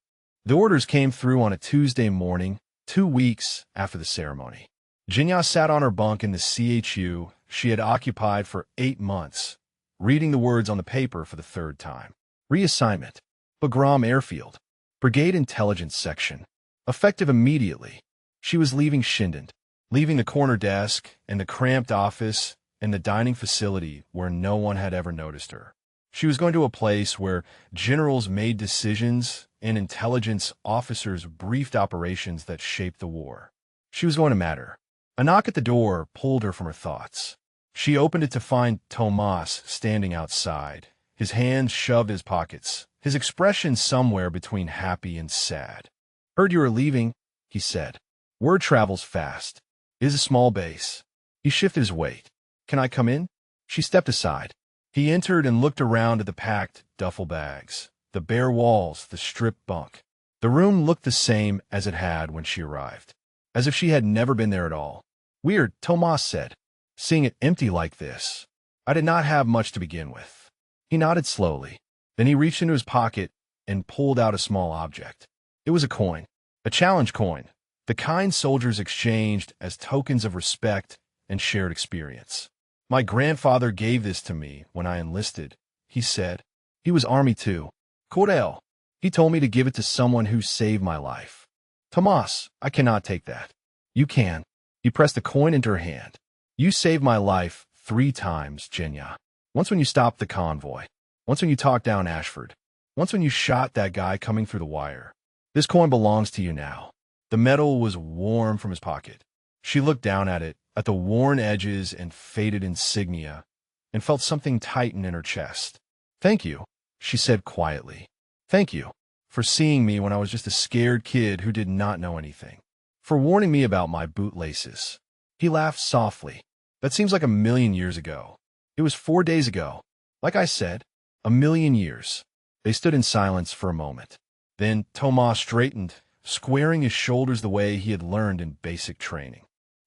The orders came through on a Tuesday morning, 2 weeks after the ceremony. Jinya sat on her bunk in the CHU she had occupied for 8 months, reading the words on the paper for the 3rd time. Reassignment. Bagram Airfield. Brigade Intelligence Section. Effective immediately. She was leaving Shindand, leaving the corner desk and the cramped office and the dining facility where no one had ever noticed her. She was going to a place where generals made decisions and intelligence officers briefed operations that shaped the war. She was going to matter. A knock at the door pulled her from her thoughts. She opened it to find Tomas standing outside, his hands shoved in his pockets, his expression somewhere between happy and sad. "Heard you were leaving," he said. "Word travels fast. It is a small base." He shifted his weight. "Can I come in?" She stepped aside. He entered and looked around at the packed duffel bags, the bare walls, the stripped bunk. The room looked the same as it had when she arrived, as if she had never been there at all. "Weird," Tomas said, "seeing it empty like this. I did not have much to begin with." He nodded slowly. Then he reached into his pocket and pulled out a small object. It was a coin, a challenge coin, the kind soldiers exchanged as tokens of respect and shared experience. "My grandfather gave this to me when I enlisted," he said. "He was Army too. Corel. He told me to give it to someone who saved my life." "Tomas, I cannot take that." "You can." He pressed the coin into her hand. "You saved my life 3 times, Jinya. Once when you stopped the convoy. Once when you talked down Ashford. Once when you shot that guy coming through the wire. This coin belongs to you now." The metal was warm from his pocket. She looked down at it, at the worn edges and faded insignia, and felt something tighten in her chest. "Thank you," she said quietly. "Thank you for seeing me when I was just a scared kid who did not know anything. For warning me about my bootlaces." He laughed softly. "That seems like a million years ago. It was 4 days ago. Like I said, a million years." They stood in silence for a moment. Then Tomas straightened, squaring his shoulders the way he had learned in basic training.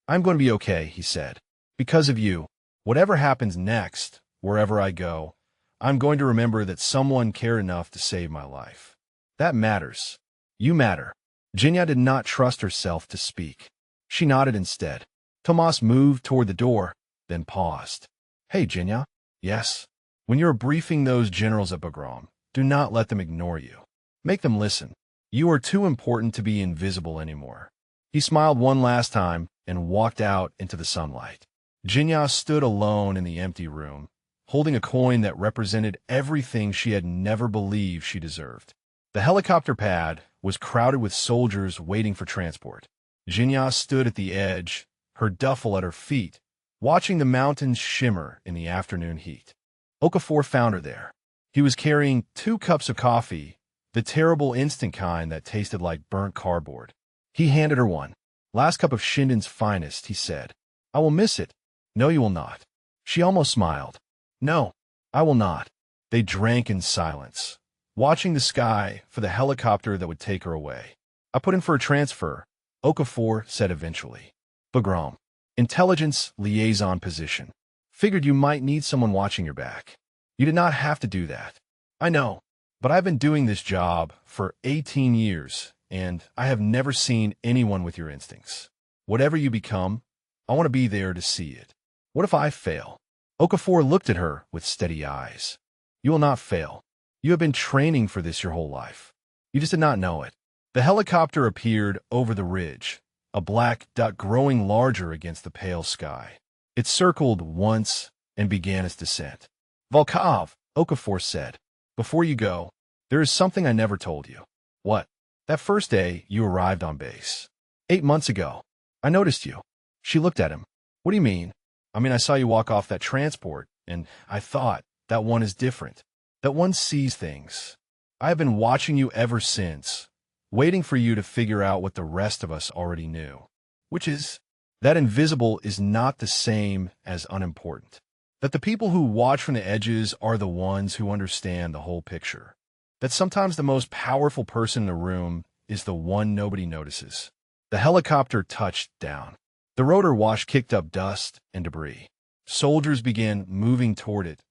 "I'm going to be okay," he said. "Because of you. Whatever happens next, wherever I go, I'm going to remember that someone cared enough to save my life. That matters. You matter." Jinya did not trust herself to speak. She nodded instead. Tomas moved toward the door, then paused. "Hey, Jinya." "Yes." "When you're briefing those generals at Bagram, do not let them ignore you. Make them listen. You are too important to be invisible anymore." He smiled one last time and walked out into the sunlight. Jinya stood alone in the empty room, holding a coin that represented everything she had never believed she deserved. The helicopter pad was crowded with soldiers waiting for transport. Jinya stood at the edge, her duffel at her feet, watching the mountains shimmer in the afternoon heat. Okafor found her there. He was carrying 2 cups of coffee, the terrible instant kind that tasted like burnt cardboard. He handed her one. "Last cup of Shindand's finest," he said. "I will miss it." "No, you will not." She almost smiled. "No, I will not." They drank in silence, watching the sky for the helicopter that would take her away. "I put in for a transfer," Okafor said eventually. "Bagram. Intelligence liaison position. Figured you might need someone watching your back. You did not have to do that. I know, but I've been doing this job for 18 years, and I have never seen anyone with your instincts. Whatever you become, I want to be there to see it. What if I fail?" Okafor looked at her with steady eyes. "You will not fail. You have been training for this your whole life. You just did not know it." The helicopter appeared over the ridge, a black dot growing larger against the pale sky. It circled once and began its descent. "Volkov," Okafor said, "before you go, there is something I never told you." "What?" "That first day you arrived on base. 8 months ago. I noticed you." She looked at him. "What do you mean?" "I mean, I saw you walk off that transport And I thought, that one is different. That one sees things. I have been watching you ever since, waiting for you to figure out what the rest of us already knew. Which is, that invisible is not the same as unimportant. That the people who watch from the edges are the ones who understand the whole picture. That sometimes the most powerful person in the room is the one nobody notices. The helicopter touched down. The rotor wash kicked up dust and debris. Soldiers began moving toward it,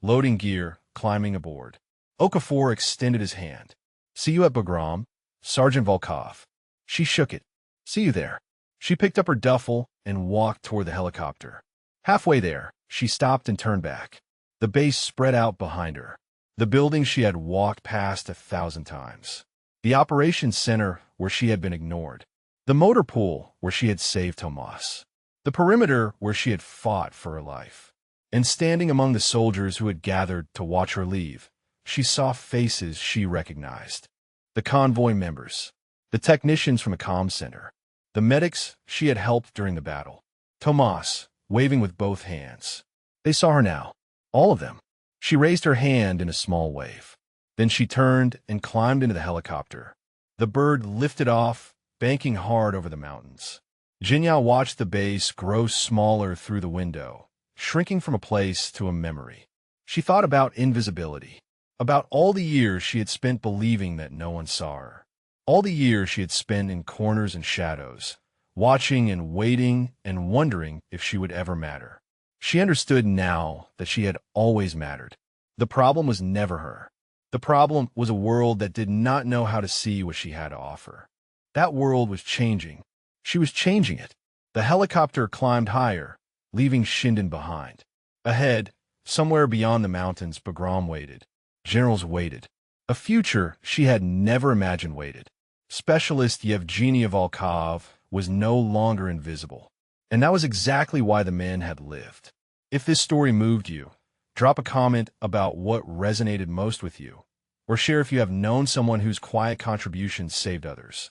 loading gear, climbing aboard. Okafor extended his hand. "See you at Bagram, Sergeant Volkov." She shook it. "See you there." She picked up her duffel and walked toward the helicopter. Halfway there, she stopped and turned back. The base spread out behind her. The building she had walked past 1,000 times. The operations center where she had been ignored. The motor pool where she had saved Tomas. The perimeter where she had fought for her life. And standing among the soldiers who had gathered to watch her leave, she saw faces she recognized. The convoy members. The technicians from the comm center. The medics she had helped during the battle. Tomas, waving with both hands. They saw her now. All of them. She raised her hand in a small wave. Then she turned and climbed into the helicopter. The bird lifted off, banking hard over the mountains. Jinyao watched the base grow smaller through the window, shrinking from a place to a memory. She thought about invisibility, about all the years she had spent believing that no one saw her, all the years she had spent in corners and shadows, watching and waiting and wondering if she would ever matter. She understood now that she had always mattered. The problem was never her. The problem was a world that did not know how to see what she had to offer. That world was changing. She was changing it. The helicopter climbed higher, leaving Shinden behind. Ahead, somewhere beyond the mountains, Bagram waited. Generals waited. A future she had never imagined waited. Specialist Yevgenia Volkov was no longer invisible. And that was exactly why the men had lived. If this story moved you, drop a comment about what resonated most with you, or share if you have known someone whose quiet contributions saved others.